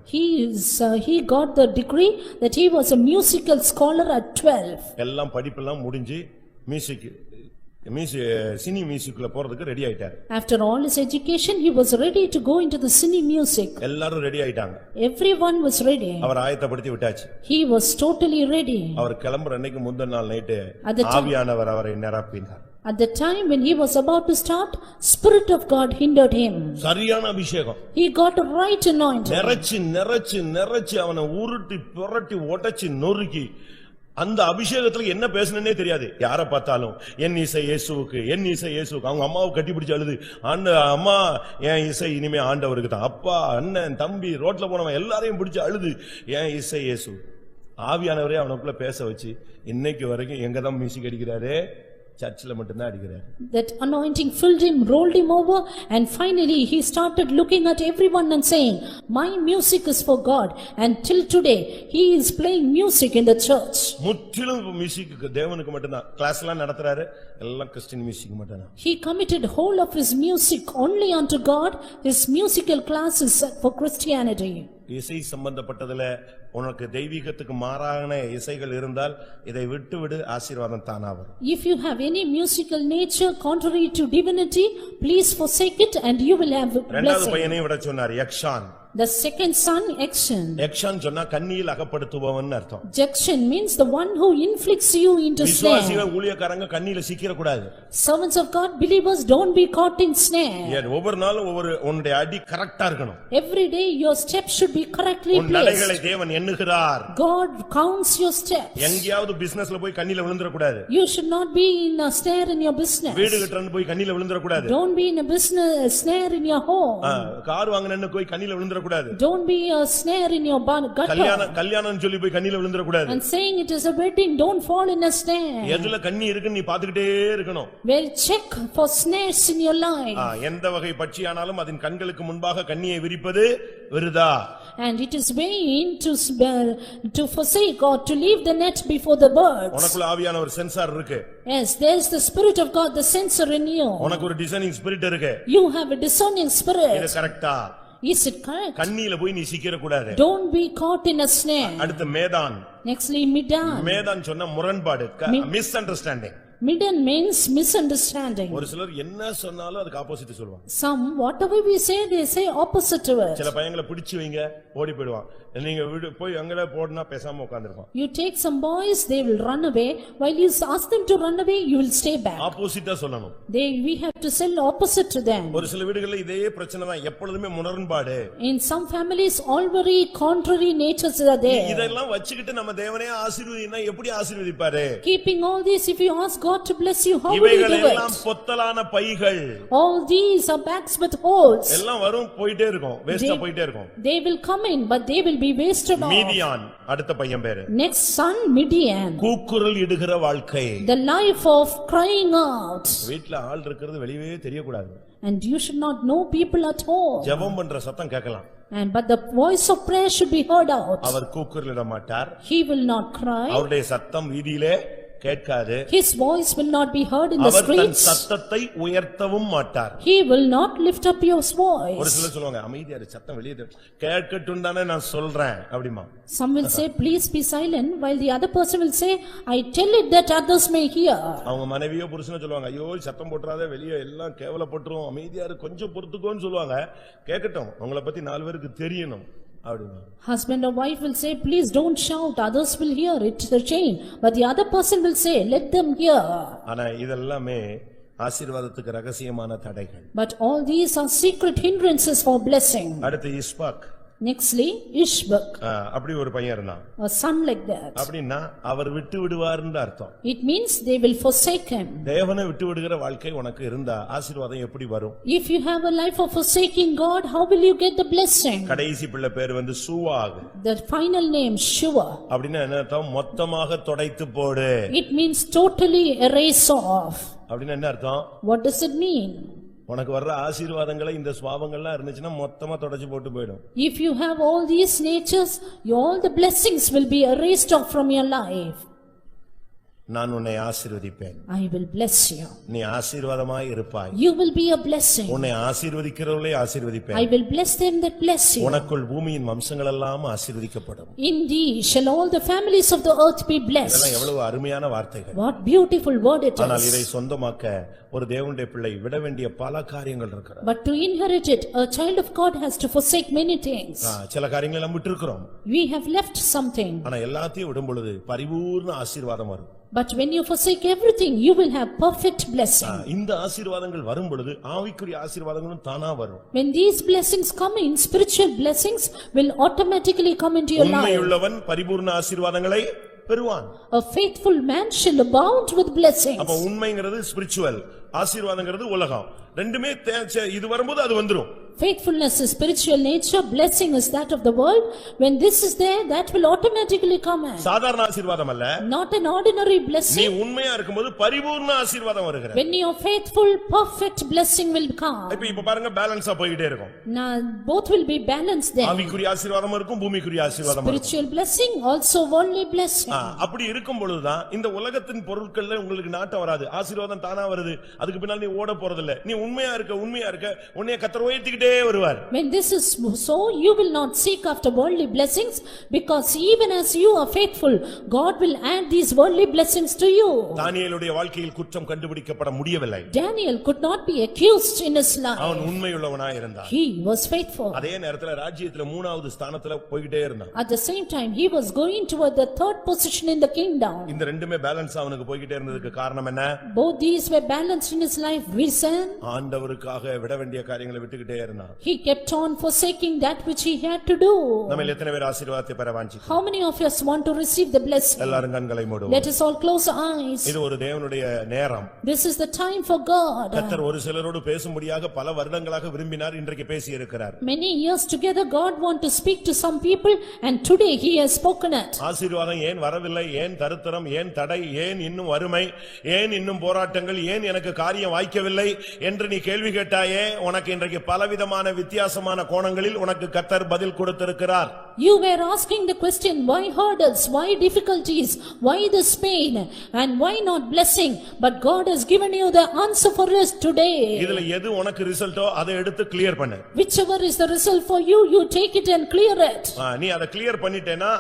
He got the degree that he was a musical scholar at 12. எல்லாம் படிப்பெல்லாம் முடிஞ்சு சினி மியூசிக்ல போறதுக்கு ரெடி ஆயிட்டார். After all his education, he was ready to go into the cine music. எல்லாரும் ரெடி ஆயிட்டாங்க. Everyone was ready. அவர் ஆயத்தப்படுத்தி விட்டாச்சு. He was totally ready. அவர் கிளம்புற அன்னைக்கு முந்தின நாள் நைட்டு ஆவியானவர் அவரை நிரப்பினார். At the time when he was about to start, Spirit of God hindered him. சரியான அபிஷேகம். He got a right anointing. நிறைச்சு அவனை உருட்டி புரட்டி உடைச்சு நொறுக்கி அந்த அபிஷேகத்துல என்ன பேசணும்னே தெரியாது. யார பார்த்தாலும் என் இசை இயேசுவுக்கு, என் இசை இயேசுவுக்கு. அவங்க அம்மாவை கட்டி பிடிச்சு அழுது, அம்மா என் இசை இனிமே ஆண்டவருக்கு தான். அப்பா, அண்ணன், தம்பி, ரோட்ல போனவன் எல்லாரையும் பிடிச்சு அழுது என் இசை இயேசு. ஆவியானவரே அவனுக்குள்ள பேச வச்சு இன்னைக்கு வரைக்கும் எங்கதான் மியூசிக் அடிக்கிறாரு? சர்ச்சில் மட்டும்தான் அடிக்கிறார். That anointing filled him, rolled him over, and finally he started looking at everyone and saying, my music is for God. And till today he is playing music in the church. முற்றிலும் music தேவனுக்கு மட்டும்தான். Class எல்லாம் நடத்துறாரு, எல்லாம் Christian music மட்டும்தான். He committed whole of his music only unto God. His musical class is for Christianity. இசை சம்பந்தப்பட்டதுல உனக்கு தெய்வீகத்துக்கு மாறான இசைகள் இருந்தால் இதை விட்டு விடு, ஆசீர்வாதம் தானா வரும். If you have any musical nature contrary to divinity, please forsake it and you will have இரண்டாவது blessing. பையனை விட சொன்னார், யக்ஷான். The second son, Action. யக்ஷான் சொன்னா கண்ணியில் அகப்படுத்துபவன் அர்த்தம். Jackson means the one who inflicts you into விசுவாசிகள் snare. ஊழியக்காரங்க கண்ணியில சிக்கிர கூடாது. Servants of God, believers, don't be caught in snare. ஏன் ஒவ்வொரு நாளும் உன்னுடைய அடி கரெக்டா இருக்கணும். Every day your steps should be correctly உன் நடைகளை placed. தேவன் எண்ணுகிறார். God counts your steps. எங்கயாவது பிசினஸ்ல போய் கண்ணில விழுந்துற கூடாது. You should not be in a snare in your business. வீடு கட்டறன்னு போய் கண்ணில விழுந்துற கூடாது. Don't be in a business snare in your home. Car வாங்குனன்னு போய் கண்ணில விழுந்துற கூடாது. Don't be a snare in your gutter. கல்யாணம் சொல்லி போய் கண்ணில விழுந்துற கூடாது. And saying it is a wedding, don't fall in a snare. எதுல கண்ணி இருக்குன்னு நீ பாத்துக்கிட்டே இருக்கணும். Well, check for snares in your life. எந்த வகை பட்சியானாலும் அதன் கண்களுக்கு முன்பாக கண்ணியை விரிப்பது விருதா. And it is vain to forsake or to leave the net before the birds. உனக்குள்ள ஆவியான ஒரு சென்சார் இருக்கு. Yes, there is the spirit of God, the sensor in you. உனக்கு ஒரு டிசைனிங் ஸ்பிரிட் இருக்கு. You have a discerning இது spirit. கரெக்டா? Is it correct? கண்ணில போய் நீ சிக்கிர கூடாது. Don't be caught in a snare. அடுத்து மேதான். Nextly, Midan. மேதான் சொன்ன முரண்பாடு, miss understanding. Midan means misunderstanding. ஒரு சிலர் என்ன சொன்னாலும் அதுக்கு ஆப்போசிட் சொல்லுவாங்க. Some, whatever we say, they say opposite to it. சில பையங்களை பிடிச்சு வைங்க, ஓடி போயிடுவான். நீங்க வீடு போய் அங்கல போடுனா பேசாம உட்கார்ந்திருப்பான். You take some boys, they will run away. While you ask them to run away, you will stay back. ஆப்போசிட்டா சொல்லணும். We have to sell opposite to them. ஒரு சில வீடுகள்ல இதே பிரச்சனை தான், எப்பொழுதுமே முரண்பாடு. In some families, all very contrary natures are there. இதெல்லாம் வச்சிக்கிட்டு நம்ம தேவனே ஆசீர்வதினா எப்படி ஆசீர்வதிப்பாரு? Keeping all this, if you ask God to bless you, how will you இவைகள் do எல்லாம் it? பொத்தலான பைகள். All these are bags with holes. எல்லாம் வரும் போயிட்டே இருக்கும், வேஸ்டா போயிட்டே இருக்கும். They will come in, but they will be wasted off. மீதியான் அடுத்த பையன் பேரு. Next son, Midian. கூக்குரல் இடுகிற வாழ்க்கை. The life of crying out. வீட்ல ஆள் இருக்கிறது வெளியவே தெரியக்கூடாது. And you should not know people at home. ஜெபம் பண்ற சத்தம் கேட்கலாம். But the voice of prayer should be heard out. அவர் கூக்குரலிட மாட்டார். He will not cry. அவருடைய சத்தம் வீதியிலே கேட்காது. His voice will not be heard in the our than streets. சத்தத்தை உயர்த்தவும் மாட்டார். He will not lift up your voice. ஒரு சிலர் சொல்லுவாங்க, அமைதியா இரு, சத்தம் வெளியே கேட்கட்டும் தானே நான் சொல்றேன் அப்படிமா. Some will say, please be silent, while the other person will say, I tell it that others may hear. அவங்க மனைவியோ புருஷனோ சொல்லுவாங்க, ஐயோ சத்தம் போட்டுறாதே, வெளியே எல்லாம் கேவலப்பட்டுரும், அமைதியா இரு, கொஞ்சம் பொறுத்துக்கோன்னு சொல்லுவாங்க. கேட்கட்டும், உங்களை பத்தி 4 பேருக்கு தெரியணும். Husband or wife will say, please don't shout, others will hear, it's a shame. But the other person will say, let them hear. ஆனா இதெல்லாமே ஆசீர்வாதத்துக்கு ரகசியமான தடைகள். But all these are secret hindrances for blessing. அடுத்து இஸ்பாக். Nextly, Ishbak. அப்படி ஒரு பையன் இருந்தான். A son like that. அப்படின்னா அவர் விட்டு விடுவார்னு அர்த்தம். It means they will forsake him. தேவனை விட்டு விடுகிற வாழ்க்கை உனக்கு இருந்தா ஆசீர்வாதம் எப்படி வரும்? If you have a life of forsaking God, how will you get the blessing? கடைசி பிள்ளை பேர் வந்து சூவாக். The final name, Shua. அப்படின்னா என்ன அர்த்தம்? மொத்தமாக தொடைத்து போடு. It means totally erase off. அப்படின்னா என்ன அர்த்தம்? What does it mean? உனக்கு வர்ற ஆசீர்வாதங்களை இந்த சுபாவங்கள்லாம் இருந்துச்சுன்னா மொத்தமா தொடச்சு போட்டு போய்டும். If you have all these natures, all the blessings will be erased off from your life. நான் உன்னை ஆசீர்வதிப்பேன். I will bless you. நீ ஆசீர்வாதமாய் இருப்பாய். You will be a blessing. உன்னை ஆசீர்வதிக்கிறவர்களே ஆசீர்வதிப்பேன். I will bless them that bless you. உனக்குள் பூமியின் வம்சங்கள் எல்லாம் ஆசீர்வதிக்கப்படும். Indeed shall all the families of the earth be blessed. இதெல்லாம் எவ்வளவு அருமையான வார்த்தைகள். What beautiful word it is. ஆனால் இதை சொந்தமாக்க ஒரு தேவனுடைய பிள்ளை விட வேண்டிய பல காரியங்கள் இருக்கிறது. But to inherit it, a child of God has to forsake many things. சில காரியங்களை நம்ம விட்டுறோம். We have left something. ஆனா எல்லாத்தையும் விடும் பொழுது பரிபூர்ண ஆசீர்வாதம் வரும். But when you forsake everything, you will have perfect blessing. இந்த ஆசீர்வாதங்கள் வரும் பொழுது ஆவிக்குரிய ஆசீர்வாதங்களும் தானா வரும். When these blessings come in, spiritual blessings will automatically come into your life. உண்மையுள்ளவன் பரிபூர்ண ஆசீர்வாதங்களை பெறுவான். A faithful man shall abound with blessings. அப்ப உண்மைங்கிறது ஸ்பிரிச்சுவல், ஆசீர்வாதங்கிறது உலகம். ரெண்டுமே இது வரும்போது அது வந்துரும். Faithfulness is spiritual nature, blessing is that of the world. When this is there, that will automatically come in. சாதாரண ஆசீர்வாதம் அல்ல. Not an ordinary நீ blessing. உண்மையா இருக்கும்போது பரிபூர்ண ஆசீர்வாதம் வருகிறது. When you are faithful, perfect blessing will come. இப்ப பாருங்க பேலன்ஸா போயிட்டே இருக்கும். Now both will be balanced there. ஆவிக்குரிய ஆசீர்வாதம் இருக்கும், பூமிக்குரிய ஆசீர்வாதம் இருக்கும். Spiritual blessing, also worldly blessing. அப்படி இருக்கும் பொழுதுதான் இந்த உலகத்தின் பொருட்கள்ல உங்களுக்கு நாட்டம் வராது. ஆசீர்வாதம் தானா வருது. அதுக்கு பின்னால நீ ஓட போறதில்ல. நீ உண்மையா இருக்க உன்னை கர்த்தர் உயர்த்திக்கிட்டே வருவார். When this is so, you will not seek after worldly blessings, because even as you are faithful, God will add these worldly blessings to you. தானியேலுடைய வாழ்க்கையில் குற்றம் கண்டுபிடிக்கப்பட முடியவில்லை. Daniel could not be accused in his life. அவன் உண்மையுள்ளவனாய் இருந்தான். He was faithful. அதே நேரத்துல ராஜ்யத்துல 3வது ஸ்தானத்துல போயிட்டே இருந்தான். At the same time, he was going toward the 3rd position in the kingdom. இந்த ரெண்டுமே பேலன்ஸ் அவனுக்கு போயிட்டே இருந்ததுக்கு காரணம் என்ன? Both these were balanced in his life. Reason? ஆண்டவருக்காக விட வேண்டிய காரியங்களை விட்டுக்கிட்டே இருந்தான். He kept on forsaking that which he had to do. நம்ம எத்தனை பேர் ஆசீர்வாதத்தை பெற வாஞ்சிக்கிறோம்? How many of us want to receive the blessing? எல்லாரும் கண்களை மூடுவோம். Let us all close our eyes. இது ஒரு தேவனுடைய நேரம். This is the time for God. கர்த்தர் ஒரு சிலரோடு பேசும்படியாக பல வருடங்களாக விரும்பினார், இன்றைக்கு பேசி இருக்கிறார். Many years together God want to speak to some people, and today he has spoken it. ஆசீர்வாதம் ஏன் வரவில்லை, ஏன் தரித்திரம், ஏன் தடை, ஏன் இன்னும் வறுமை, ஏன் இன்னும் போராட்டங்கள், ஏன் எனக்கு காரியம் வாய்க்கவில்லை என்று நீ கேள்வி கேட்டாயே, உனக்கு இன்றைக்கு பலவிதமான வித்தியாசமான கோணங்களில் உனக்கு கர்த்தர் பதில் கொடுத்திருக்கிறார். You were asking the question, why hurdles, why difficulties, why this pain, and why not blessing? But God has given you the answer for us today. இதுல எது உனக்கு ரிசல்ட்டோ அதை எடுத்து கிளியர் பண்ணு. Whichever is the result for you, you take it and clear it. நீ அதை clear பண்ணிட்டேனா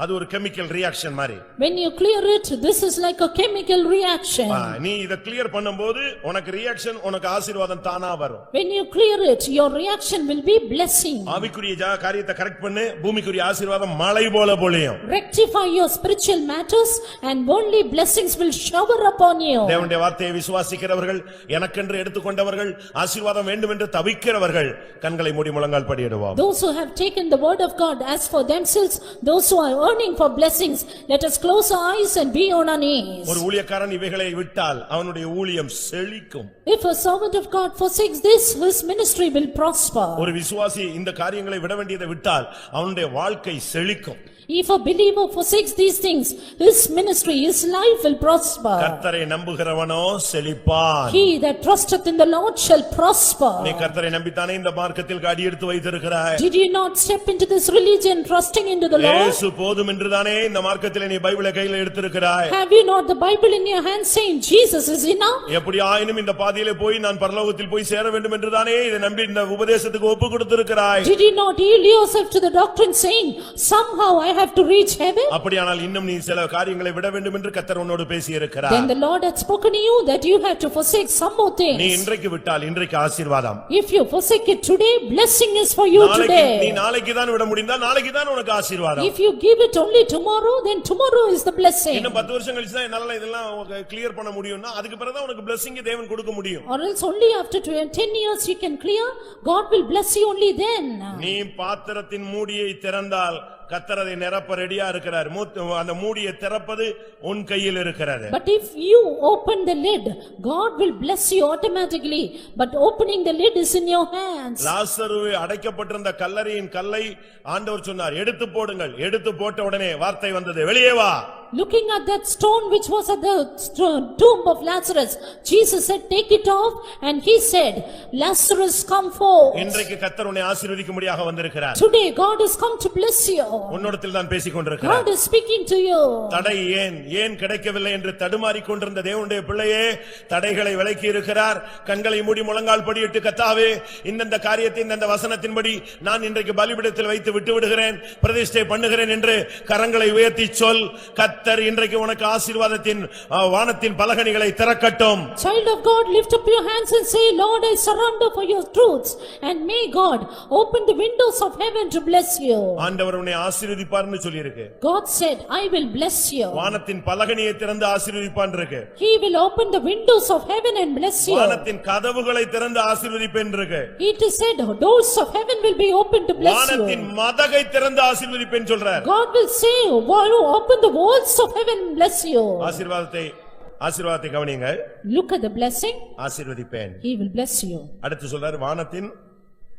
அது ஒரு கெமிக்கல் ரியாக்ஷன் மாதிரி. When you clear it, this is like a chemical reaction. நீ இத கிளியர் பண்ணும்போது உனக்கு ரியாக்ஷன், உனக்கு ஆசீர்வாதம் தானா வரும். When you clear it, your reaction will be blessing. ஆவிக்குரிய காரியத்தை கரெக்ட் பண்ணு, பூமிக்குரிய ஆசீர்வாதம் மழை போல பொழியும். Rectify your spiritual matters, and worldly blessings will shower upon you. தேவனுடைய வார்த்தையை விசுவாசிக்கிறவர்கள், எனக்கென்று எடுத்துக்கொண்டவர்கள், ஆசீர்வாதம் வேண்டும் என்று தவிக்கிறவர்கள் கண்களை மூடி முழங்கால் படியிடுவோம். Those who have taken the word of God as for themselves, those who are earning for blessings, let us close our eyes and be on our knees. ஒரு ஊழியக்காரன் இவைகளை விட்டால் அவனுடைய ஊழியம் செழிக்கும். If a servant of God forsakes this, his ministry will prosper. ஒரு விசுவாசி இந்த காரியங்களை விட வேண்டியதை விட்டால் அவனுடைய வாழ்க்கை செழிக்கும். If a believer forsakes these things, his ministry, his life will prosper. கர்த்தரை நம்புகிறவனோ செழிப்பான். He that trusteth in the Lord shall prosper. நீ கர்த்தரை நம்பித்தானே இந்த மார்க்கத்தில் அடி எடுத்து வைத்திருக்கிறாய். Did you not step into this religion trusting into the Lord? இயேசு போதும் என்றுதானே இந்த மார்க்கத்தில் நீ பைபிளை கையில் எடுத்திருக்கிறாய். Have you not the Bible in your hand saying Jesus is enough? எப்படி ஆயினும் இந்த பாதையிலே போய் நான் பரலோகத்தில் போய் சேர வேண்டும் என்றுதானே இதை நம்பி இந்த உபதேசத்துக்கு ஒப்பு கொடுத்திருக்கிறாய். Did you not yield yourself to the doctrine saying somehow I have to reach heaven? அப்படியானால் இன்னும் நீ சில காரியங்களை விட வேண்டும் என்று கர்த்தர் உன்னோடு பேசி இருக்கிறார். Then the Lord had spoken to you that you have to forsake some more things. நீ இன்றைக்கு விட்டால் இன்றைக்கு ஆசீர்வாதம். If you forsake it today, blessing is for you நீ today. நாளைக்கு தான் விட முடிந்தா நாளைக்கு தான் உனக்கு ஆசீர்வாதம். If you give it only tomorrow, then tomorrow is the blessing. இன்னும் 10 வருஷம் கழிச்சு தான் என்னால இதெல்லாம் கிளியர் பண்ண முடியும்னா அதுக்கு பிறகு தான் உனக்கு blessing தேவன் கொடுக்க முடியும். Or else only after 10 years you can clear, God will bless you only then. நீ பாத்திரத்தின் மூடியை திறந்தால் கர்த்தர் அதை நிரப்ப ரெடியா இருக்கிறார். அந்த மூடியை திறப்பது உன் கையில் இருக்கிறது. But if you open the lid, God will bless you automatically. But opening the lid is in your hands. லாசரு அடைக்கப்பட்டிருந்த கல்லறையின் கல்லை ஆண்டவர் சொன்னார், எடுத்து போடுங்கள். எடுத்து போட்ட உடனே வார்த்தை வந்தது, வெளியே வா. Looking at that stone which was at the tomb of Lazarus, Jesus said, take it off, and he said, Lazarus, come forth. இன்றைக்கு கர்த்தர் உன்னை ஆசீர்வதிக்கும்படியாக வந்திருக்கிறார். Today God has come to bless you. உன்னிடத்தில் தான் பேசிக் கொண்டிருக்கிறார். God is speaking to you. தடை ஏன் கிடைக்கவில்லை என்று தடுமாறிக் கொண்டிருந்த தேவனுடைய பிள்ளையே, தடைகளை விலக்கி இருக்கிறார். கண்களை மூடி முழங்கால் படியிட்டு, கர்த்தாவே இந்த காரியத்தை இந்த வசனத்தின்படி நான் இன்றைக்கு பலிபீடத்தில் வைத்து விட்டு விடுகிறேன், பிரதிஷ்டை பண்ணுகிறேன் என்று கரங்களை உயர்த்தி சொல். கர்த்தர் இன்றைக்கு உனக்கு ஆசீர்வாதத்தின் வானத்தின் பலகணிகளை திறக்கட்டும். Child of God, lift up your hands and say, Lord, I surrender for your truths, and may God open the windows of heaven to bless you. ஆண்டவர் உன்னை ஆசீர்வதிப்பார்னு சொல்லி இருக்கு. God said, I will bless you. வானத்தின் பலகணியை திறந்து ஆசீர்வதிப்பான் இருக்கு. He will open the windows of heaven and bless you. வானத்தின் கதவுகளை திறந்து ஆசீர்வதிப்பேன் இருக்கு. It is said, doors of heaven will be opened to bless you. வானத்தின் மதகை திறந்து ஆசீர்வதிப்பேன் சொல்றார். God will say, open the walls walls of heaven bless you. ஆசீர்வாதத்தை கவனியுங்க. Look at the blessing. ஆசீர்வதிப்பேன். He will bless you. அடுத்து சொல்றாரு வானத்தின்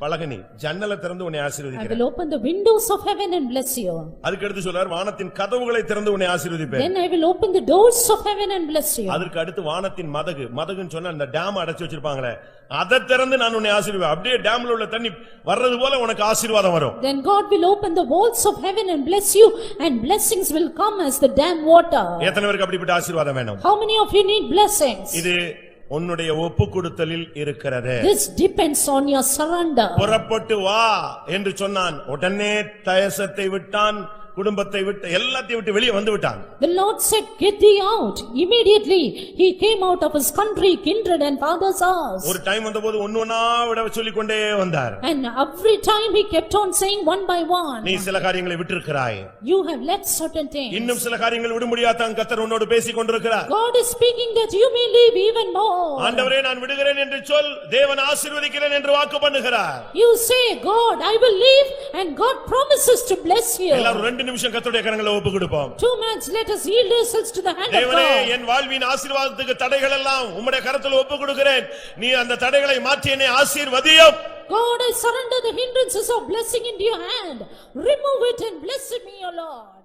பலகனி ஜன்னலை திறந்து உன்னை I ஆசீர்வதிக்கிறேன். will open the windows of heaven and bless you. அதுக்கு அடுத்து சொல்றாரு வானத்தின் கதவுகளை திறந்து உன்னை ஆசீர்வதிப்பேன். Then I will open the doors of heaven and bless you. அதுக்கு அடுத்து வானத்தின் மதகுன்னு சொன்னா அந்த டேம் அடைச்சு வச்சிருப்பாங்களே அதை திறந்து நான் உன்னை ஆசீர்வதிப்பேன். அப்படியே டேம்ல உள்ள தண்ணி வர்றது போல உனக்கு ஆசீர்வாதம் வரும். Then God will open the walls of heaven and bless you, and blessings will come as the dam water. எத்தனை பேருக்கு அப்படிப்பட்ட ஆசீர்வாதம் வேணும்? How many of you need blessings? இது உன்னுடைய ஒப்புக்கொடுத்தலில் இருக்கிறது. This depends on your surrender. புறப்பட்டு வா என்று சொன்னான், உடனே தேசத்தை விட்டான், குடும்பத்தை விட்டு எல்லாத்தையும் விட்டு வெளியே வந்து விட்டான். The Lord said, "Get thee out." Immediately he came out of his country, kindred and father's house. ஒரு டைம் வந்தபோது ஒவ்வொண்ணா விட சொல்லிக் கொண்டே வந்தார். And every time he kept on saying one by one. நீ சில காரியங்களை விட்டிருக்கிறாய். You have left certain things. இன்னும் சில காரியங்கள் விடும்படியாதான் கர்த்தர் உன்னோடு பேசிக் கொண்டிருக்கிறார். God is speaking that you may live even more. ஆண்டவரே நான் விடுகிறேன் என்று சொல், தேவன் ஆசீர்வதிக்கிறேன் என்று வாக்கு பண்ணுகிறார். You say, "God, I will live," and God promises to bless you. எல்லாரும் 2 நிமிஷம் கர்த்தருடைய கரங்களை ஒப்பு கொடுப்போம். 2 minutes, let us yield ourselves to the hand of தேவனே God. என் வாழ்வின் ஆசீர்வாதத்துக்கு தடைகள் எல்லாம் உம்முடைய கரத்தில் ஒப்பு கொடுக்கிறேன். நீ அந்த தடைகளை மாற்றி என்னை ஆசீர்வதியும். God, I surrender the hindrances of blessing into your hand. Remove it and bless me, O Lord.